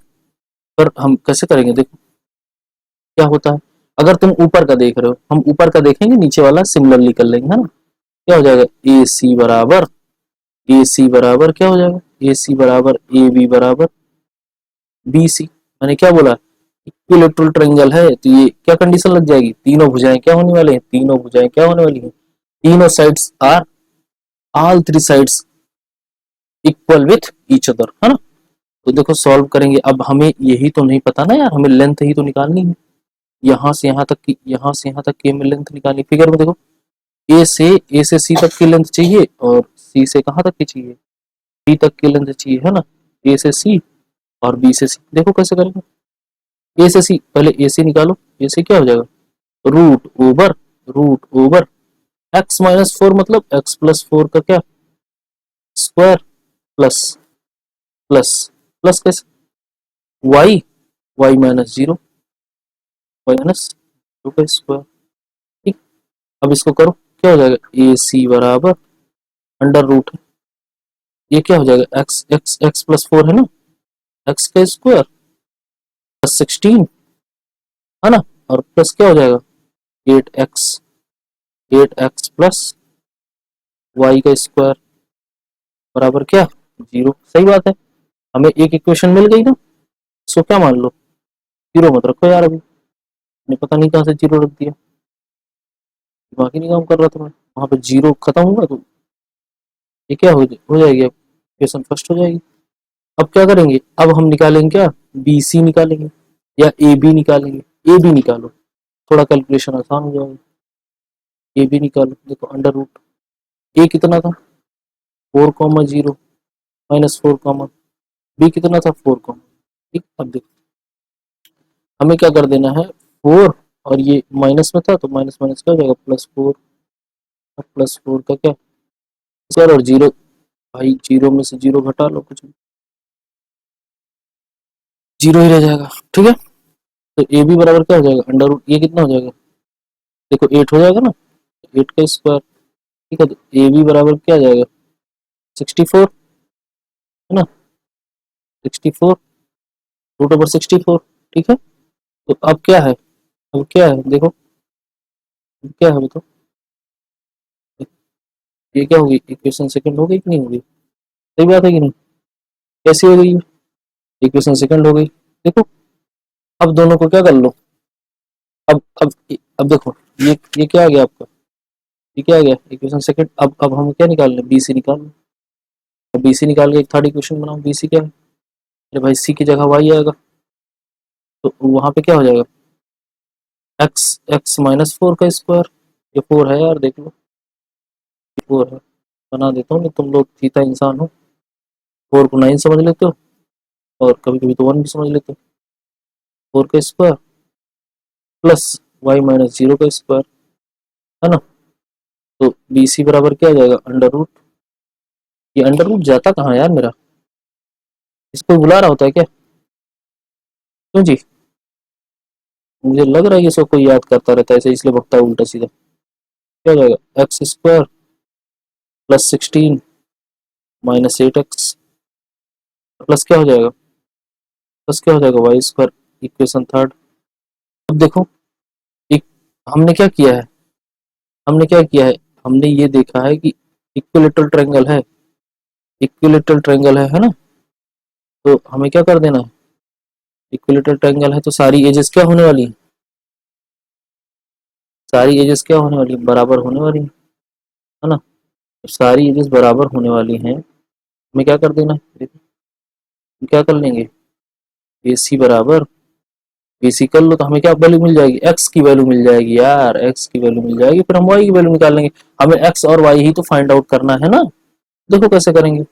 पर हम कैसे करेंगे, देखो क्या होता है। अगर तुम ऊपर का देख रहे हो, हम ऊपर का देखेंगे, नीचे वाला सिमिलरली कर लेंगे, है ना। क्या हो जाएगा, ए सी बराबर क्या हो जाएगा, ए सी बराबर ए बी बराबर बी सी। मैंने क्या बोला, इक्विलेटरल ट्रायंगल है तो ये क्या कंडीशन लग जाएगी, तीनों भुजाएं क्या होने वाले हैं, तीनों भुजाएं क्या होने वाली हैं, तीनों sides are, all three sides equal with each other, है ना। तो देखो सॉल्व करेंगे। अब हमें यही तो नहीं पता ना यार, हमें लेंथ ही तो निकालनी है, यहाँ से यहाँ तक की, यहाँ से यहाँ तक की हमें लेंथ निकालनी। फिगर में देखो, ए से सी तक की लेंथ चाहिए, और सी से कहाँ तक की चाहिए, बी तक की लेंथ चाहिए, है ना। ए से सी और बी से सी, देखो कैसे करेंगे। ए से सी, पहले ए से निकालो, ए से क्या हो जाएगा, रूट ओवर x-4, मतलब x+4 का क्या, स्क्वायर, प्लस प्लस प्लस कैसे, y-0, y-2 का स्क्वायर। ठीक, अब इसको करो, क्या हो जाएगा, ए सी बराबर अंडर रूट, ये क्या हो जाएगा, x+4 है ना, x का स्क्वायर प्लस 16, है ना, और प्लस क्या हो जाएगा, 8x, 8x प्लस y का स्क्वायर बराबर क्या, 0। सही बात है, हमें एक इक्वेशन मिल गई ना। इसको क्या मान लो, 0 मत रखो यार, अभी मैंने पता नहीं कहाँ से 0 रख दिया, दिमाग ही नहीं काम कर रहा था, वहां पे 0 खत्म होगा तो ये क्या हो जाएगी, इक्वेशन फर्स्ट हो जाएगी। अब क्या करेंगे, अब हम निकालेंगे क्या, बी सी निकालेंगे, या ए बी निकालेंगे। ए बी निकालो, थोड़ा कैलकुलेशन आसान हो जाएगा। ए बी निकालो, देखो अंडर रूट, ए कितना था, 4, 0 -4, बी कितना था, 4। ठीक, अब देखो हमें क्या कर देना है, 4, और ये माइनस में था तो माइनस माइनस क्या हो जाएगा, +4, +4 का क्या सर, और 0, भाई 0 में से 0 घटा लो, कुछ 0 ही रह जाएगा। ठीक है, तो ए बी बराबर क्या हो जाएगा, अंडर रूट, ये कितना हो जाएगा, देखो 8 हो जाएगा ना, 8 का स्क्वायर। ठीक है, तो ए बी बराबर क्या आ जाएगा, 64, है ना, 64, √64। ठीक है, तो अब क्या है, अब क्या है देखो, अब क्या है बताओ, ये क्या होगी, इक्वेशन सेकंड हो गई कि नहीं होगी, सही बात है कि नहीं, कैसी हो गई, इक्वेशन सेकंड हो गई। देखो अब दोनों को क्या कर लो, अब देखो, ये क्या आ गया आपका, ये क्या आ गया, इक्वेशन सेकंड। अब हम क्या निकाल लें, बी सी निकाल लो, अब बी सी निकाल के एक थर्ड इक्वेशन बनाओ, बी सी क्या है, अरे भाई सी की जगह वाई आएगा, तो वहां पे क्या हो जाएगा, x-4 का स्क्वायर, ये 4 है यार, देख लो 4 है, बना देता हूँ, तुम लोग थीटा इंसान हो, 4 को 9 समझ लेते हो, और कभी कभी तो 1 भी समझ लेते हो, 4 का स्क्वायर प्लस वाई माइनस 0 का स्क्वायर, है ना। तो बी सी बराबर क्या आ जाएगा, अंडर रूट, ये अंडर रूट जाता कहाँ यार मेरा, इसको बुला रहा होता है क्या, क्यों जी, मुझे लग रहा है कि इसको कोई याद करता रहता है ऐसे, इसलिए भगता है उल्टा सीधा। क्या हो जाएगा, x square plus 16 minus 8x plus क्या हो जाएगा, प्लस क्या हो जाएगा वाई स्क्वायर, इक्वेशन थर्ड। अब देखो एक, हमने क्या किया है, हमने क्या किया है, हमने ये देखा है कि इक्विलेटरल ट्रायंगल है, इक्विलेटरल ट्रायंगल है ना। तो हमें क्या कर देना है, इक्विलेटरल ट्रायंगल है तो सारी एजेस क्या होने वाली है, सारी एजेस क्या होने वाली है, बराबर होने वाली है ना। तो सारी एजेस बराबर होने वाली हैं, हमें क्या कर देना है, देखो क्या कर लेंगे, ए सी बराबर बी सी कर लो, तो हमें क्या वैल्यू मिल जाएगी, एक्स की वैल्यू मिल जाएगी यार, एक्स की वैल्यू मिल जाएगी, फिर हम वाई की वैल्यू निकाल लेंगे। हमें एक्स और वाई ही तो फाइंड आउट करना है ना। देखो कैसे करेंगे,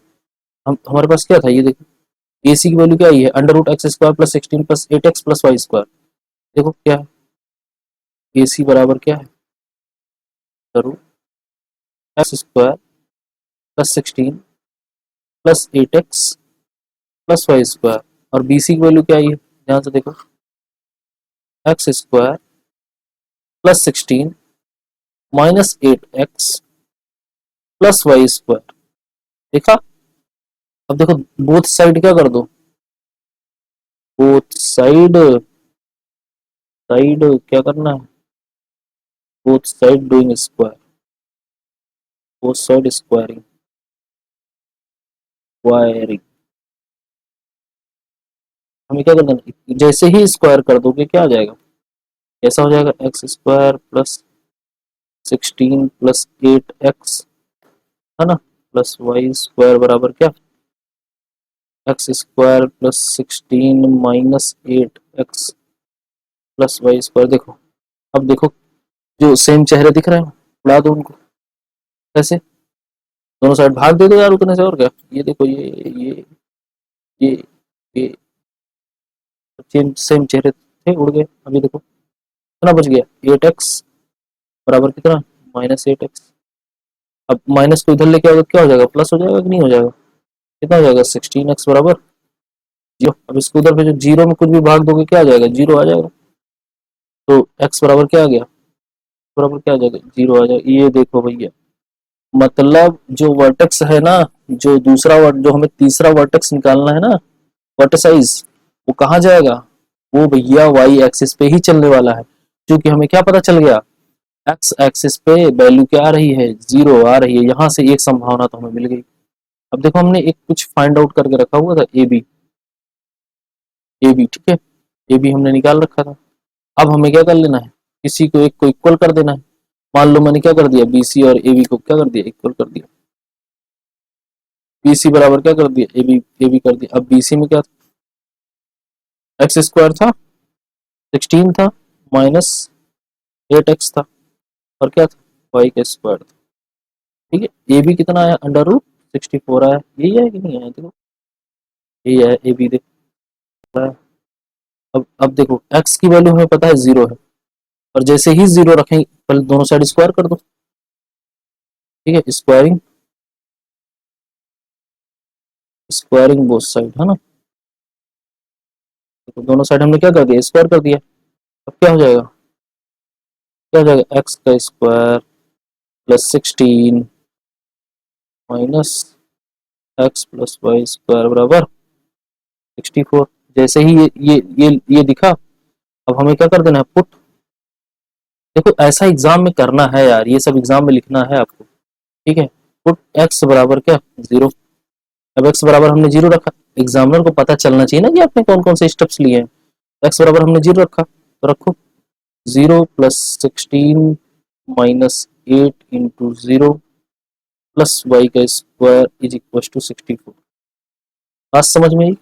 हम हमारे पास क्या था, ये देखो ए सी की वैल्यू क्या आई है, under root X square plus 16 plus 8x plus Y square. देखो क्या है, ए सी बराबर क्या है, root X square plus 16 plus 8x plus Y square, और बी सी की वैल्यू क्या आई है, ध्यान से देखो, X square plus 16 minus 8x plus Y square. देखा, अब देखो बोथ साइड क्या कर दो, बोथ साइड, साइड क्या करना है, both side doing square, both side squaring, squaring, हमें क्या करना है, जैसे ही स्क्वायर कर दोगे क्या आ जाएगा, ऐसा हो जाएगा x square plus 16 plus 8x, है ना, प्लस वाई स्क्वायर बराबर क्या, X square plus 16 minus 8x plus Y square. देखो, अब देखो जो सेम चेहरे दिख रहे हैं, उड़ा दो उनको, कैसे, दोनों साइड भाग दे दो यार उतने से, और क्या, ये देखो ये ये सेम सेम चेहरे थे, उड़ गए, अभी देखो कितना बच गया, 8x बराबर कितना, माइनस 8x। अब माइनस को इधर लेके आओगे क्या हो जाएगा, प्लस हो जाएगा कि नहीं हो जाएगा, कितना हो जाएगा, 16x बराबर जीरो। अब इसको उधर भेजो, जीरो में कुछ भी भाग दोगे क्या आ जाएगा, जीरो आ जाएगा। तो x बराबर क्या आ गया, बराबर क्या आ जाएगा, जीरो आ जाएगा। ये देखो भैया, मतलब जो वर्टेक्स है ना, जो दूसरा जो हमें तीसरा वर्टेक्स निकालना है ना, वर्टेसाइज, वो कहाँ जाएगा, वो भैया वाई एक्सिस पे ही चलने वाला है, क्योंकि हमें क्या पता चल गया, एक्स एक्सिस पे वैल्यू क्या आ रही है, जीरो आ रही है, यहाँ से एक संभावना तो हमें मिल गई। अब देखो हमने एक कुछ फाइंड आउट करके रखा हुआ था, ए बी, ए बी ठीक है, ए बी हमने निकाल रखा था। अब हमें क्या कर लेना है, किसी को एक को इक्वल कर देना है। मान लो मैंने क्या कर दिया, बी सी और ए बी को क्या कर दिया, इक्वल कर दिया, बी सी बराबर क्या कर दिया, ए बी कर दिया। अब बी सी में क्या था, एक्स स्क्वायर था, 16 था, माइनस 8x था, और क्या था, वाई का स्क्वायर था। ठीक है, ए बी कितना आया, अंडर रूट 64 आया, यही है कि नहीं आया, देखो यही है ए बी, देखो। अब देखो x की वैल्यू हमें पता है जीरो है, और जैसे ही जीरो रखेंगे, पहले दोनों साइड स्क्वायर कर दो, ठीक है, स्क्वायरिंग, स्क्वायरिंग बोथ साइड, है ना। तो दोनों साइड हमने क्या कर दिया, स्क्वायर कर दिया। अब क्या हो जाएगा, क्या हो जाएगा, एक्स का square plus 16 minus X plus Y square बराबर 64। जैसे ही ये दिखा, अब हमें क्या कर देना है, पुट। देखो ऐसा एग्जाम में करना है यार, ये सब एग्जाम में लिखना है आपको, ठीक है। पुट एक्स बराबर क्या, जीरो। अब एक्स बराबर हमने जीरो रखा, एग्जामिनर को पता चलना चाहिए ना कि आपने कौन कौन से स्टेप्स लिए हैं। एक्स बराबर हमने जीरो रखा, तो रखो zero plus 16 minus 8 into zero plus Y का स्क्वायर इज इक्वल टू 64। बात समझ में आई,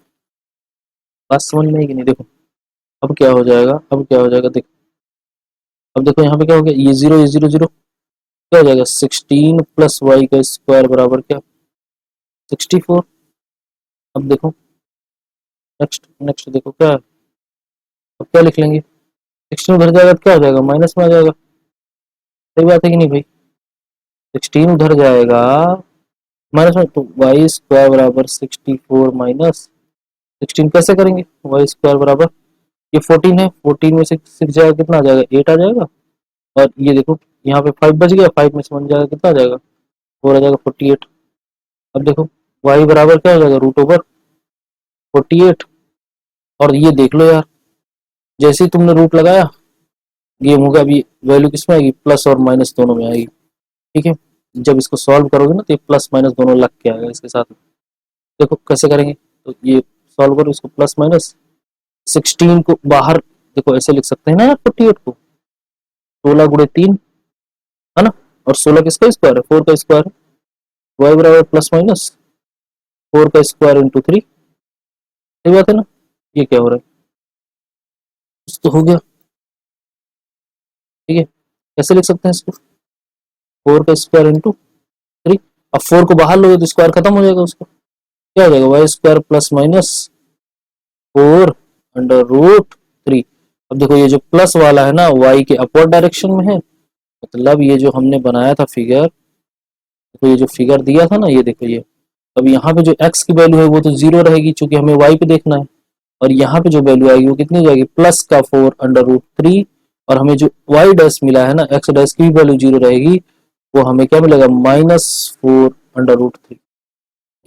बात समझ में आई कि नहीं, देखो अब क्या हो जाएगा, अब क्या हो जाएगा, देखो अब देखो यहाँ पे क्या हो गया, ये जीरो जीरो क्या हो जाएगा, 16 प्लस वाई का स्क्वायर बराबर क्या, 64। अब देखो नेक्स्ट नेक्स्ट देखो क्या है, अब क्या लिख लेंगे, 16 उधर जाएगा तो क्या हो जाएगा, माइनस में आ जाएगा। सही बात है कि नहीं भाई, 16 उधर जाएगा माइनस में, तो वाई स्क्वायर बराबर 64 माइनस 16 कैसे करेंगे, वाई स्क्वायर बराबर, ये 14 है, 14 में से 6 जाएगा कितना आ जाएगा, 8 आ जाएगा। और ये देखो यहाँ पे 5 बच गया, 5 में से 1 जाएगा कितना आ जाएगा, 4 आ जाएगा 48। अब देखो वाई बराबर क्या हो जाएगा, रूट ओवर 48। और ये देख लो यार, जैसे ही तुमने रूट लगाया गेम होगा, अभी वैल्यू किस में आएगी, प्लस और माइनस दोनों में आएगी। ठीक है, जब इसको सॉल्व करोगे ना तो ये प्लस माइनस दोनों लग के आएगा इसके साथ। देखो कैसे करेंगे, तो ये सॉल्व करो इसको, प्लस माइनस 16 को बाहर देखो ऐसे लिख सकते हैं ना यार, 48 को 16 गुणे 3 है ना, और 16 किसका स्क्वायर है, 4 का स्क्वायर है, वाई बराबर प्लस माइनस 4 का स्क्वायर इंटू 3। सही बात है ना, ये क्या हो रहा है, कुछ तो हो गया। ठीक है, कैसे लिख सकते हैं इसको, 4 का स्क्वायर इंटू 3। अब 4 को बाहर लोगे तो स्क्वायर खत्म हो जाएगा, उसको क्या हो जाएगा, Y square plus minus 4 under root 3। अब देखो ये जो प्लस वाला है ना, वाई के अपवर्ड डायरेक्शन में है, मतलब ये जो हमने बनाया था फिगर, तो ये जो फिगर दिया था ना, ये देखो ये, अब यहाँ पे जो x की वैल्यू है वो तो 0 रहेगी, क्योंकि हमें y पे देखना है। और यहाँ पे जो वैल्यू आएगी वो कितनी हो जाएगी, प्लस का 4 अंडर रूट 3। और हमें जो y डैश मिला है ना, x डैश की भी वैल्यू 0 रहेगी, वो हमें क्या मिलेगा, -4 अंडर रूट 3।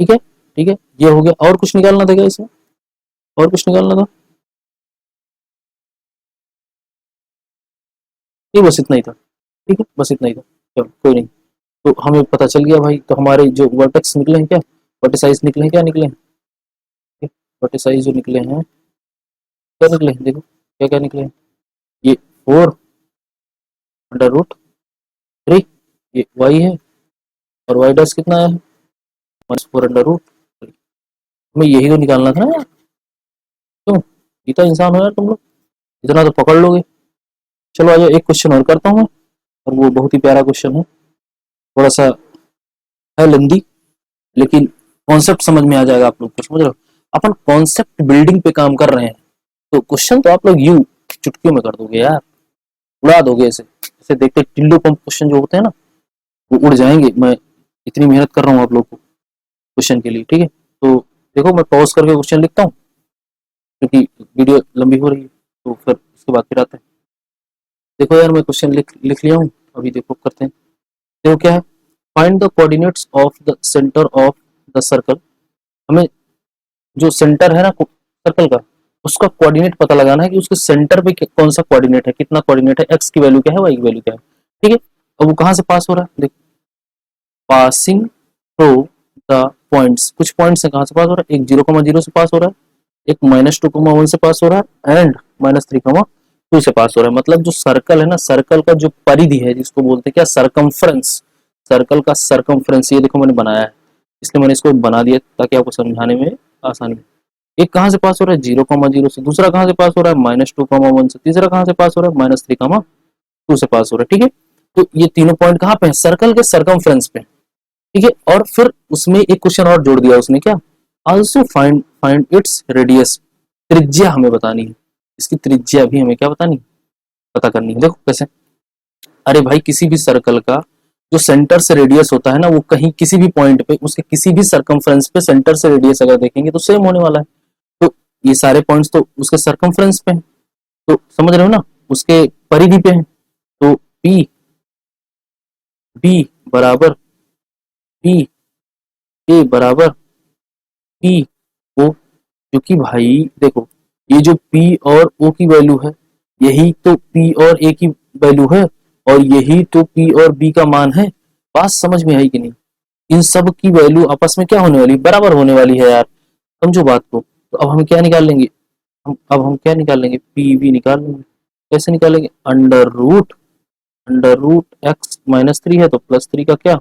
ठीक है, ठीक है, ये हो गया। और कुछ निकालना था क्या इसमें, और कुछ निकालना था, ये बस इतना ही था। ठीक है, बस इतना ही था, चलो कोई नहीं। तो हमें पता चल गया भाई, तो हमारे जो वर्टेक्स निकले हैं क्या, वर्टिसाइज निकले हैं, क्या निकले हैं, वर्टिसाइज जो निकले हैं, क्या निकले हैं, देखो क्या क्या निकले हैं, ये 4 अंडर रूट 3, ये वाई है, और वाई डैश कितना है, -4 अंडर रूट 3। हमें यही तो निकालना था ना यार, क्यों, इतना इंसान हो यार तुम लोग, इतना तो पकड़ लोगे। चलो आ जाओ, एक क्वेश्चन और करता हूँ मैं, और वो बहुत ही प्यारा क्वेश्चन है, थोड़ा सा है लेंदी, लेकिन कॉन्सेप्ट समझ में आ जाएगा आप लोग को, समझ रहे हो, अपन कॉन्सेप्ट बिल्डिंग पे काम कर रहे हैं, तो क्वेश्चन तो आप लोग यू चुटकियों में कर दोगे यार, उड़ा दोगे ऐसे, ऐसे देखते टिल्लू पंप क्वेश्चन जो होते हैं ना, वो उड़ जाएंगे। मैं इतनी मेहनत कर रहा हूँ आप लोग को क्वेश्चन के लिए। ठीक है, तो देखो मैं पॉज करके क्वेश्चन लिखता हूँ, क्योंकि वीडियो लंबी हो रही है, तो फिर उसके बाद फिर आते हैं। देखो यार मैं क्वेश्चन लिख लिया हूँ, अभी देखो करते हैं। देखो क्या है, find the coordinates of the centre of the circle. हमें जो सेंटर है ना सर्कल का, उसका कोऑर्डिनेट पता लगाना है कि उसके सेंटर पे कौन सा कोऑर्डिनेट है, कितना कोऑर्डिनेट है, एक्स की वैल्यू क्या है, वाई की वैल्यू क्या है। ठीक है, अब वो कहाँ से पास हो रहा है, देखो पासिंग थ्रू द पॉइंट्स, कुछ पॉइंट्स से कहाँ से पास हो रहा है, एक 0,0 से पास हो रहा है, एक -2,1 से पास हो रहा है, एंड -3,2 से पास हो रहा है। मतलब जो सर्कल है ना, सर्कल का जो परिधि है, जिसको बोलते हैं क्या, सरकमफ्रेंस, सर्कल का सरकमफ्रेंस, ये देखो मैंने बनाया है, इसलिए मैंने इसको बना दिया ताकि आपको समझाने में आसानी हो। एक कहाँ से पास हो रहा है, 0,0 से, दूसरा कहाँ से पास हो रहा है, -2,1 से, तीसरा कहाँ से पास हो रहा है, -3,2 से पास हो रहा है। ठीक है, तो ये तीनों पॉइंट कहाँ पे है, सर्कल के सरकमफ्रेंस पे। ठीक है, और फिर उसमें एक क्वेश्चन और जोड़ दिया उसने, क्या, also find find its radius, त्रिज्या हमें बतानी है, इसकी त्रिज्या भी हमें क्या बतानी, पता करनी है। देखो कैसे, अरे भाई किसी भी सर्कल का जो सेंटर से रेडियस होता है ना, वो कहीं किसी भी पॉइंट पे, उसके किसी भी सरकमफ्रेंस पे सेंटर से रेडियस अगर देखेंगे तो सेम होने वाला है। तो ये सारे पॉइंट्स तो उसके सरकमफ्रेंस पे हैं, तो समझ रहे हो ना, उसके परिधि पे हैं। तो पी बी बराबर पी ए बराबर पी ओ, क्योंकि भाई देखो ये जो P और O की वैल्यू है, यही तो P और A की वैल्यू है, और यही तो P और B का मान है। बात समझ में आई कि नहीं, इन सब की वैल्यू आपस में क्या होने वाली, बराबर होने वाली है यार, समझो बात को। तो अब हम क्या निकाल लेंगे, अब हम क्या निकाल लेंगे, पी भी निकाल लेंगे। कैसे निकालेंगे, अंडर रूट x-3 है तो +3 का क्या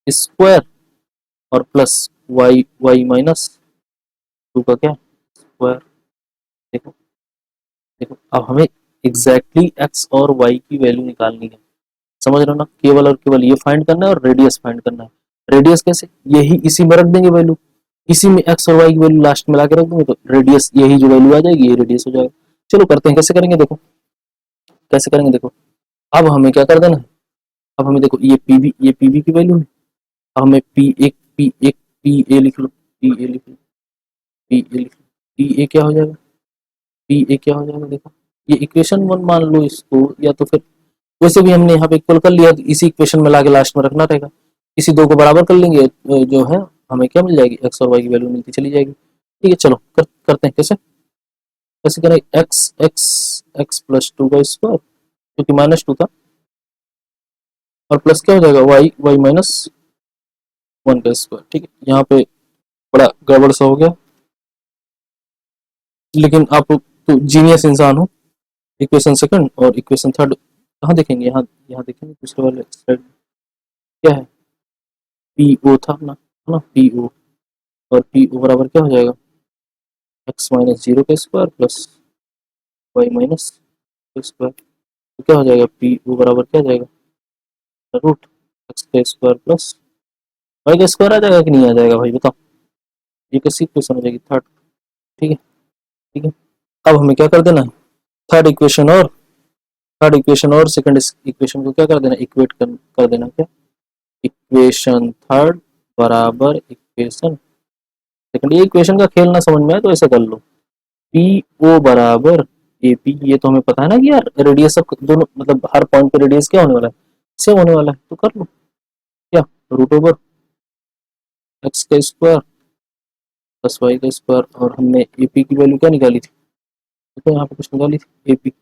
स्क्वायर, और प्लस वाई -2 का क्या स्क्वायर। देखो देखो, अब हमें एग्जैक्टली एक्स और वाई की वैल्यू निकालनी है, समझ रहे हो ना, केवल और केवल ये फाइंड करना है और रेडियस फाइंड करना है। रेडियस कैसे, यही इसी में रख देंगे वैल्यू, इसी में एक्स और वाई की वैल्यू लास्ट में ला के रख देंगे, तो रेडियस यही जो वैल्यू आ जाएगी ये रेडियस हो जाएगा। चलो करते हैं, कैसे करेंगे देखो, कैसे करेंगे देखो। अब हमें क्या कर देना है, अब हमें देखो ये पीबी की वैल्यू है, अब हमें पी एक पी ए लिख लो, पी ए लिख लो, पी ए लिख लो, पी ए क्या हो जाएगा, पी ए क्या हो जाएगा देखो, ये इक्वेशन 1 मान लो इसको, या तो फिर वैसे भी हमने यहाँ पे इक्वल कर लिया, तो इसी इक्वेशन में लाके लास्ट में रखना रहेगा, इसी दो को बराबर कर लेंगे, जो है हमें क्या मिल जाएगी, एक्स और वाई की वैल्यू मिलती चली जाएगी। ठीक है, चलो करते हैं, कैसे कैसे करें, एक्स एक्स एक्स प्लस 2 का स्क्वायर, क्योंकि -2 था, और प्लस क्या हो जाएगा, वाई वाई -1 का स्क्वायर। ठीक है, यहाँ पे बड़ा गड़बड़ सा हो गया, लेकिन आप तो जीनियस इंसान हो। इक्वेशन सेकंड और इक्वेशन थर्ड कहाँ देखेंगे, यहाँ यहाँ देखेंगे दूसरे वाले स्लाइड में, क्या है, पी ओ था अपना, है ना, पी ओ, और पी ओ बराबर क्या हो जाएगा, एक्स माइनस 0 का square plus Y minus square, तो क्या हो जाएगा, पी ओ बराबर क्या हो जाएगा, रूट एक्स का स्क्वायर प्लस वाई का स्क्वायर आ जाएगा कि नहीं आ जाएगा भाई बताओ, ये कैसी इक्वेशन हो जाएगी, थर्ड। ठीक है, ठीक है, अब हमें क्या कर देना है, थर्ड इक्वेशन और सेकंड इक्वेशन को क्या कर देना, इक्वेट कर देना, क्या, इक्वेशन थर्ड बराबर इक्वेशन सेकंड। ये इक्वेशन का खेल ना समझ में आए तो ऐसे कर लो, पी ओ बराबर ए पी, ये तो हमें पता है ना कि यार रेडियस ऑफ दोनों, मतलब हर पॉइंट पे रेडियस क्या होने वाला है, सेम होने वाला है, तो कर लो क्या, रूट ओवर एक्स का स्क्वायर प्लस वाई का स्क्वायर, और हमने ए पी की वैल्यू क्या निकाली थी, तो यहाँ पे कुछ निकाली थी, ए पी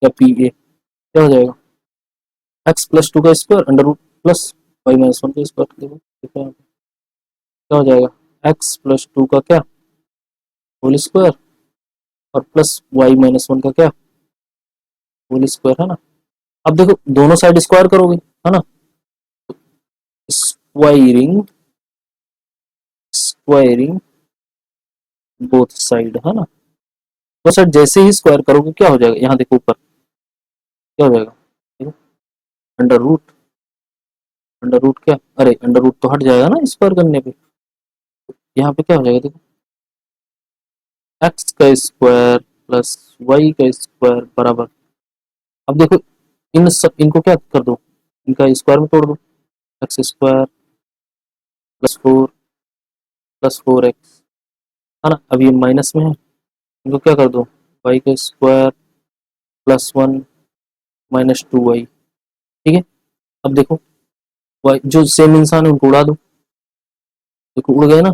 या पी ए, क्या हो जाएगा, एक्स प्लस 2 का square under root plus Y minus 1 का स्क्वायर, देखो देखो यहाँ पे क्या हो जाएगा, एक्स प्लस 2 का क्या, होल स्क्वायर, और प्लस वाई माइनस 1 का क्या, होल स्क्वायर, है ना। अब देखो दोनों साइड स्क्वायर करोगे, है ना, स्क्वायरिंग स्क्वायरिंग बोथ साइड, है ना, दो साइड जैसे ही स्क्वायर करोगे क्या हो जाएगा, यहाँ देखो ऊपर क्या हो जाएगा, देखो अंडर रूट, अंडर रूट क्या, अरे अंडर रूट तो हट जाएगा ना स्क्वायर करने पे, यहाँ पे क्या हो जाएगा देखो, एक्स का स्क्वायर प्लस वाई का स्क्वायर बराबर, अब देखो इनको क्या कर दो, इनका स्क्वायर में तोड़ दो, एक्स स्क्वायर प्लस 4 एक्स, है ना, अब ये माइनस में है, इनको क्या कर दो, वाई का स्क्वायर +1 -2y। ठीक है, अब देखो वाई जो सेम इंसान है उनको उड़ा दो, देखो उड़ गए ना,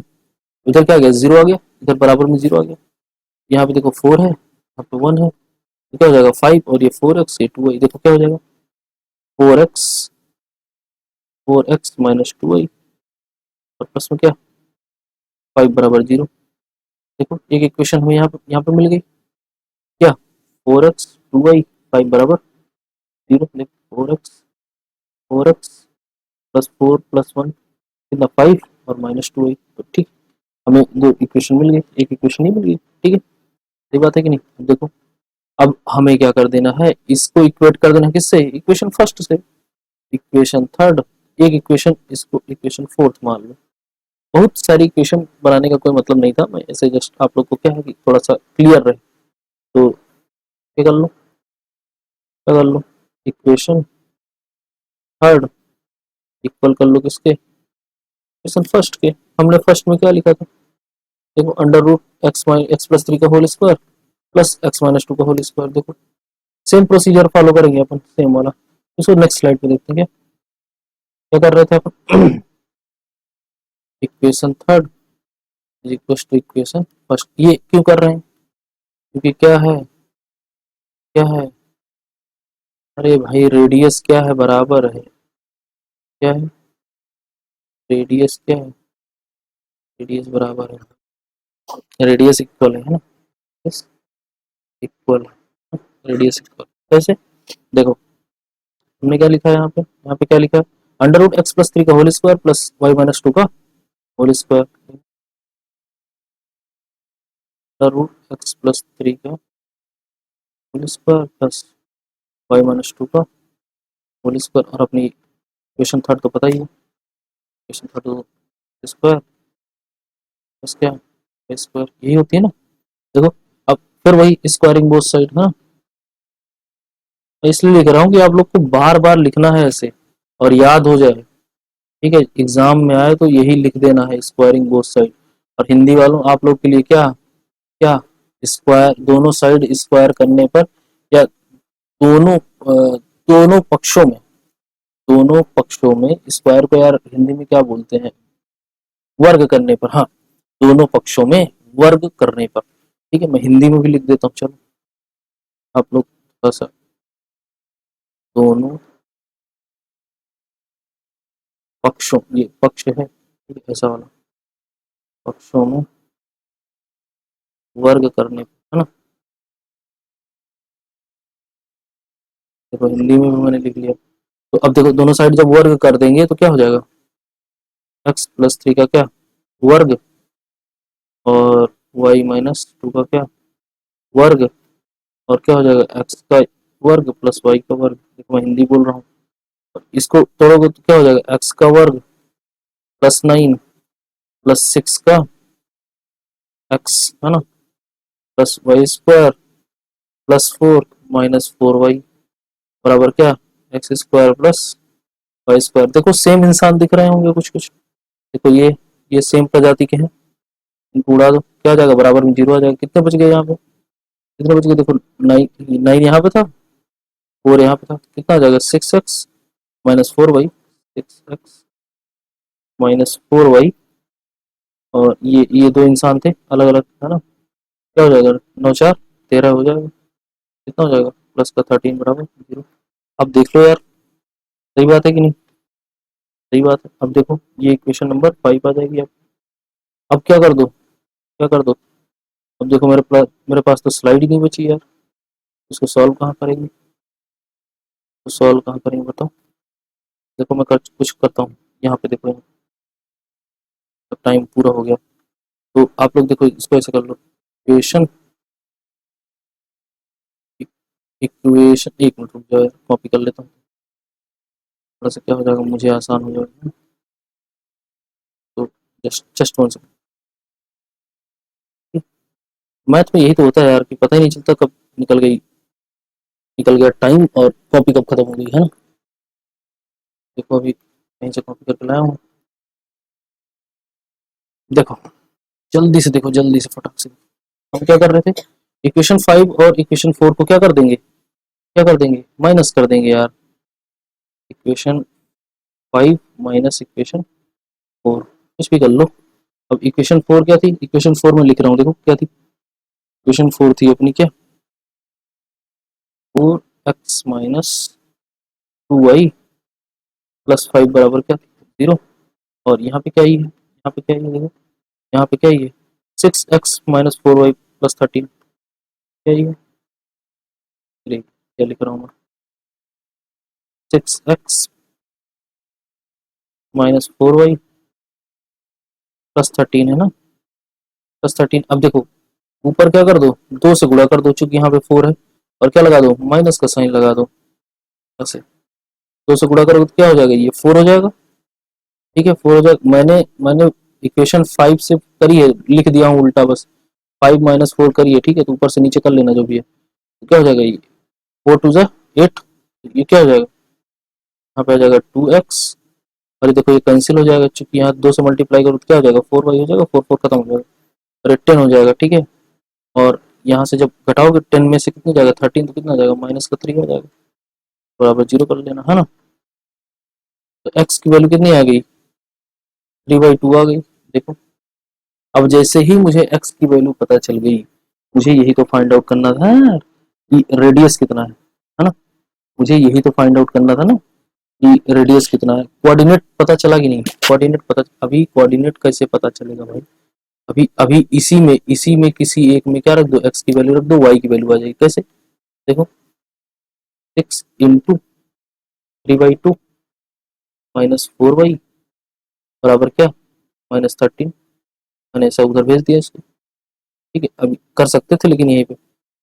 इधर क्या आ गया, 0 आ गया, इधर बराबर में 0 आ गया, यहाँ पे देखो 4 है, यहाँ पे 1 है, तो क्या हो जाएगा 5, और ये 4x, ये 2y, देखो क्या हो जाएगा, 4x -2y, और प्लस में क्या, 5 बराबर 0। देखो एक इक्वेशन हमें यहाँ पे मिल गई, क्या, 4x 2y 5 बराबर 0, देखो 4x +4 +1 कितना 5 और -2y, तो ठीक, हमें दो इक्वेशन मिल गई, एक इक्वेशन नहीं मिल गई। ठीक है, सही बात है कि नहीं, अब देखो अब हमें क्या कर देना है, इसको इक्वेट कर देना किससे, इक्वेशन फर्स्ट से, इक्वेशन थर्ड, एक इक्वेशन इसको इक्वेशन फोर्थ मान लो। बहुत सारी इक्वेशन बनाने का कोई मतलब नहीं था, मैं ऐसे जस्ट आप लोग को क्या है कि थोड़ा सा क्लियर रहे, तो क्या कर लो, क्या कर लो, इक्वेशन थर्ड इक्वल कर लो किसके, इक्वेशन फर्स्ट के। हमने फर्स्ट में क्या लिखा था, देखो अंडर रूट एक्स+3 का होल स्क्वायर प्लस एक्स -2 का होल स्क्वायर, देखो सेम प्रोसीजर फॉलो करेंगे अपन, सेम वाला, इसको नेक्स्ट स्लाइड पे देखते हैं, क्या कर रहे थे अपन, equation third is equal to equation first, ये क्यों कर रहे हैं, क्योंकि क्या है, क्या है, अरे भाई रेडियस क्या है, बराबर है, क्या है, रेडियस क्या है, रेडियस बराबर है, रेडियस इक्वल है ना, यस इक्वल, रेडियस इक्वल कैसे, देखो हमने क्या लिखा है यहाँ पे क्या लिखा है, अंडर रूट एक्स+3 का होल स्क्वायर प्लस वाई -2 का होल स्क्वायर, अंडर रूट एक्स+3 का होल स्क्वायर प्लस वाई -2 का होल स्क्वायर, और अपनी इक्वेशन थर्ड तो पता ही है, इक्वेशन थर्ड तो स्क्वायर प्लस क्या, स्क्वायर यही होती है ना। देखो अब फिर वही स्क्वायरिंग बोथ साइड। हाँ, मैं इसलिए लिख रहा हूँ कि आप लोग को बार बार लिखना है ऐसे और याद हो जाए। ठीक है, एग्जाम में आए तो यही लिख देना है, स्क्वायरिंग बोथ साइड। और हिंदी वालों आप लोग के लिए क्या क्या, स्क्वायर दोनों साइड स्क्वायर करने पर, या दोनों दोनों पक्षों में, दोनों पक्षों में स्क्वायर को यार हिंदी में क्या बोलते हैं, वर्ग करने पर। हाँ, दोनों पक्षों में वर्ग करने पर। ठीक है, मैं हिंदी में भी लिख देता हूँ, चलो आप लोग थोड़ा सा, दोनों पक्षों, ये पक्ष है, ठीक है, ऐसा वाला, पक्षों में वर्ग करने पर, है ना। देखो हिंदी में भी मैंने लिख लिया। तो अब देखो दोनों साइड जब वर्ग कर देंगे तो क्या हो जाएगा, x+3 का क्या वर्ग, और y-2 का क्या वर्ग, और क्या हो जाएगा x का वर्ग प्लस y का वर्ग। देखो मैं हिंदी बोल रहा हूँ, इसको तोड़ोगे तो क्या हो जाएगा, x का वर्ग +9 +6 का x, है ना, प्लस y² +4 -4y बराबर क्या, x² +y²। देखो सेम इंसान दिख रहे होंगे कुछ कुछ। देखो ये सेम प्रजाति के हैं, इनको उड़ा दो, क्या आ जाएगा, बराबर में 0 आ जाएगा। कितने बच गए यहाँ पे, कितने बच गए, देखो 9 यहाँ पे था, 4 यहाँ पे था, कितना आ जाएगा, 6x-4y, 6x-4y। और ये दो इंसान थे अलग अलग, है ना, क्या हो जाएगा, 9×4 = 13 हो जाएगा। कितना हो जाएगा, प्लस का 13 बराबर 0। अब देख लो यार, सही बात है कि नहीं, सही बात है। अब देखो ये इक्वेशन नंबर 5 आ जाएगी। अब क्या कर दो, क्या कर दो, अब देखो मेरे पास तो स्लाइड ही नहीं बची यार, इसको सॉल्व कहाँ करेंगे, तो सॉल्व कहाँ करेंगे बताओ। देखो मैं कुछ करता हूँ यहाँ पे, देखो टाइम पूरा हो गया। तो आप लोग देखो इसको ऐसे कर लो, इक्वेशन, इक्वेशन, एक मिनट रुक जाओ, कॉपी कर लेता हूँ, थोड़ा सा क्या हो जाएगा, मुझे आसान हो जाएगा। तो just just one second. Math में यही तो होता है यार, कि पता ही नहीं चलता कब निकल गया टाइम और कॉपी कब खत्म हो गई, है ना। देखो अभी कहीं से कॉपी करके लाया हूँ, देखो जल्दी से, देखो जल्दी से फटाक से। हम क्या कर रहे थे, इक्वेशन 5 और इक्वेशन 4 को क्या कर देंगे, क्या कर देंगे, माइनस कर देंगे यार। इक्वेशन 5 माइनस इक्वेशन 4, कुछ भी कर लो। अब इक्वेशन 4 क्या थी, इक्वेशन 4 में लिख रहा हूँ, देखो क्या थी, इक्वेशन 4 थी अपनी क्या, 4x-2y + 5 बराबर क्या, 0। और यहाँ पे क्या ही है, यहाँ पे क्या ही है, देखो यहाँ पे क्या ही है, 6x-4y + 13, क्या ही है, क्या लिख रहा हूँ मैं, 6x-4y + 13 है ना, +13। अब देखो ऊपर क्या कर दो, 2 से गुणा कर दो, चूंकि यहाँ पे 4 है, और क्या लगा दो, माइनस का साइन लगा दो, ऐसे 2 से गुणा करोगे तो क्या हो जाएगा, ये 4 हो जाएगा। ठीक है, 4 हो जाएगा। मैंने इक्वेशन 5 से करी है, लिख दिया हूँ उल्टा बस, 5 - 4 करिए, ठीक है, तो ऊपर से नीचे कर लेना जो भी है, तो क्या हो जाएगा, ये 4×2 = 8, ये क्या हो जाएगा, यहाँ पे आ जाएगा 2x, और ये देखो ये कैंसिल हो जाएगा, चूंकि यहाँ 2 से मल्टीप्लाई करो तो क्या हो जाएगा, 4y हो जाएगा, 4 4 खत्म हो जाएगा, और 10 हो जाएगा। ठीक है, और यहाँ से जब घटाओगे 10 में से कितने जाएगा, 13, तो कितना जाएगा, -3 हो जाएगा, बराबर 0 कर लेना, है ना। तो x की वैल्यू कितनी आ गई, 3/2 आ गई। देखो अब जैसे ही मुझे x की वैल्यू पता चल गई, मुझे यही तो फाइंड आउट करना था कि रेडियस कितना है ना, मुझे यही तो फाइंड आउट करना था ना कि रेडियस कितना है। कोऑर्डिनेट पता चला कि नहीं, कोऑर्डिनेट पता, अभी कोऑर्डिनेट कैसे पता चलेगा भाई, अभी अभी इसी में किसी एक में क्या रख दो, x की वैल्यू रख दो, y की वैल्यू आ जाएगी, कैसे, देखो 6 × 3/2 -4y बराबर क्या, -13। मैंने ऐसा उधर भेज दिया इसको। ठीक है, अभी कर सकते थे लेकिन यहीं पे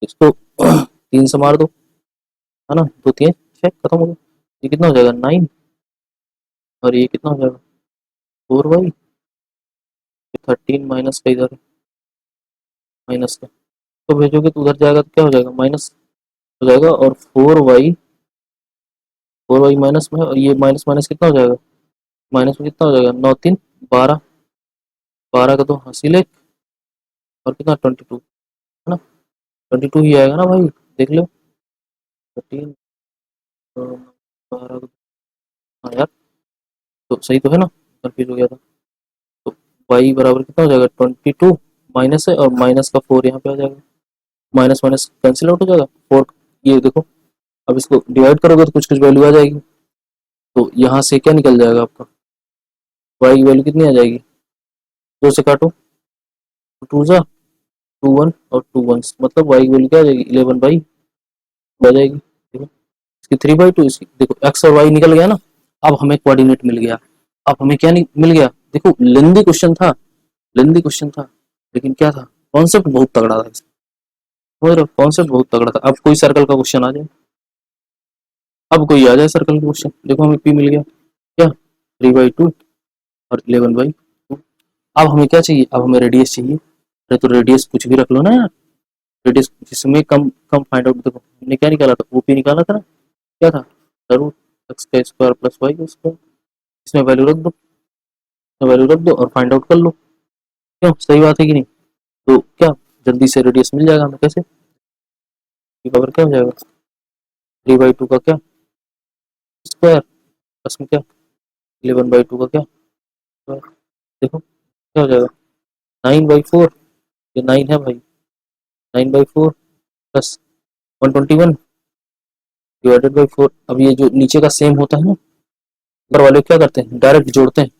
इसको 3 से मार दो, है ना, 2 3 6 खत्म हो गया। ये कितना हो जाएगा, 9, और ये कितना हो जाएगा, 4y, 13 माइनस का इधर है, माइनस का को भेजोगे तो उधर जाएगा तो क्या हो जाएगा, माइनस हो जाएगा। और 4y माइनस में, और ये माइनस माइनस कितना हो जाएगा, माइनस में कितना हो जाएगा, 9 3 12, 12 का तो हासिल है, और कितना 22 है ना, 22 ही आएगा ना भाई, देख लो 13 12, हाँ यार तो सही तो है ना, कंफ्यूज हो गया था। तो y बराबर कितना हो जाएगा 22, माइनस है और माइनस का 4 यहाँ पे आ जाएगा, माइनस माइनस कैंसिल आउट हो जाएगा 4, ये देखो अब इसको डिवाइड करोगे तो कुछ कुछ वैल्यू आ जाएगी, तो यहाँ से क्या निकल जाएगा आपका, y की वैल्यू कितनी आ जाएगी, 2 से काटो, 2 जा 2 1 और 2 1 मतलब y की वैल्यू क्या आ जाएगी, 11 आ जाएगी, ठीक है। इसकी 3/2, इसकी देखो x और y निकल गया ना, अब हमें कोऑर्डिनेट मिल गया। अब हमें क्या मिल गया, देखो लेंदी क्वेश्चन था, लेंदी क्वेश्चन था, लेकिन क्या था, कॉन्सेप्ट बहुत तगड़ा था, और कॉन्सेप्ट बहुत तगड़ा था। अब कोई सर्कल का क्वेश्चन आ जाए, अब कोई आ जाए सर्कल का क्वेश्चन, देखो हमें p मिल गया, क्या 3/2 और 11/2। अब हमें क्या चाहिए, अब हमें रेडियस चाहिए, अरे तो रेडियस कुछ भी रख लो ना यार, रेडियस जिसमें कम कम फाइंड आउट, देखो हमने क्या निकाला था, ओपी निकाला था ना, क्या था, रूट एक्स का स्क्वायर प्लस वाई का स्क्वायर, इसमें वैल्यू रख दो, इसमें वैल्यू रख दो और फाइंड आउट कर लो, क्यों, सही बात है कि नहीं। तो क्या जल्दी से रेडियस मिल जाएगा हमें, कैसे, ये पावर क्या हो जाएगा, 3/2 का क्या स्क्वायर प्लस में क्या 11/2 का क्या स्क्वायर, देखो क्या हो जाएगा 9/4, ये 9 है भाई, 9/4 प्लस 121 डिवाइडेड बाई 4। अब ये जो नीचे का सेम होता है ना, ऊपर वाले क्या करते हैं, डायरेक्ट जोड़ते हैं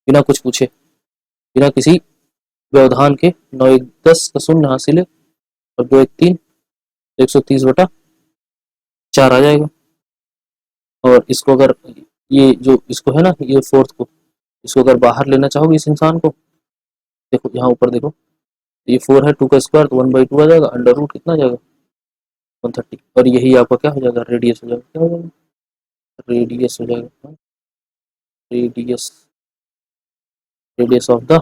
बिना कुछ पूछे, बिना किसी व्यवधान के, 9 1 10 का शून्य हासिल है, और 2 1 3, 130/4 आ जाएगा। और इसको अगर, ये जो इसको है ना, ये फोर्थ को, इसको अगर बाहर लेना चाहोगे इस इंसान को, देखो यहाँ ऊपर देखो, ये 4 है, 2 का स्क्वायर तो 1/2 आ जाएगा, अंडर रूट कितना आ जाएगा 130, और यही आपका क्या हो जाएगा, रेडियस हो जाएगा, क्या हो जाएगा, रेडियस हो जाएगा, radius, radius of the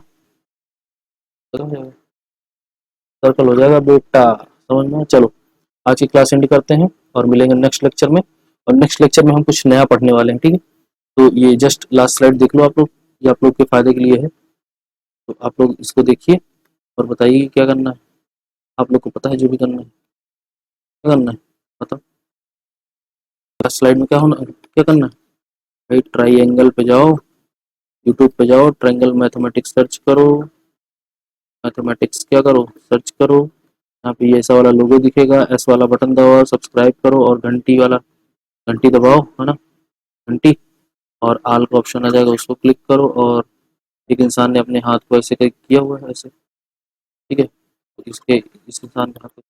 circle हो जाएगा बेटा, समझ में, चलो आज की क्लास एंड करते हैं और मिलेंगे नेक्स्ट लेक्चर में। और नेक्स्ट लेक्चर में हम कुछ नया पढ़ने वाले हैं, ठीक है। तो ये जस्ट लास्ट स्लाइड देख लो आप लोग, ये आप लोग के फायदे के लिए है, तो आप लोग इसको देखिए और बताइए क्या करना है, आप लोग को पता है जो भी करना है, क्या करना है बताओ, लास्ट स्लाइड में क्या होना, क्या करना है भाई, ट्राइंगल पे जाओ, यूट्यूब पे जाओ, ट्राइंगल मैथमेटिक्स सर्च करो, मैथमेटिक्स क्या करो, सर्च करो, यहाँ पे ये ऐसा वाला लोगो दिखेगा, एस वाला बटन दबाओ, सब्सक्राइब करो और घंटी वाला, घंटी दबाओ है ना, घंटी, और आल का ऑप्शन आ जाएगा, उसको क्लिक करो, और एक इंसान ने अपने हाथ को ऐसे किया हुआ है ऐसे, ठीक है, तो इसके, इस इंसान ने हाथ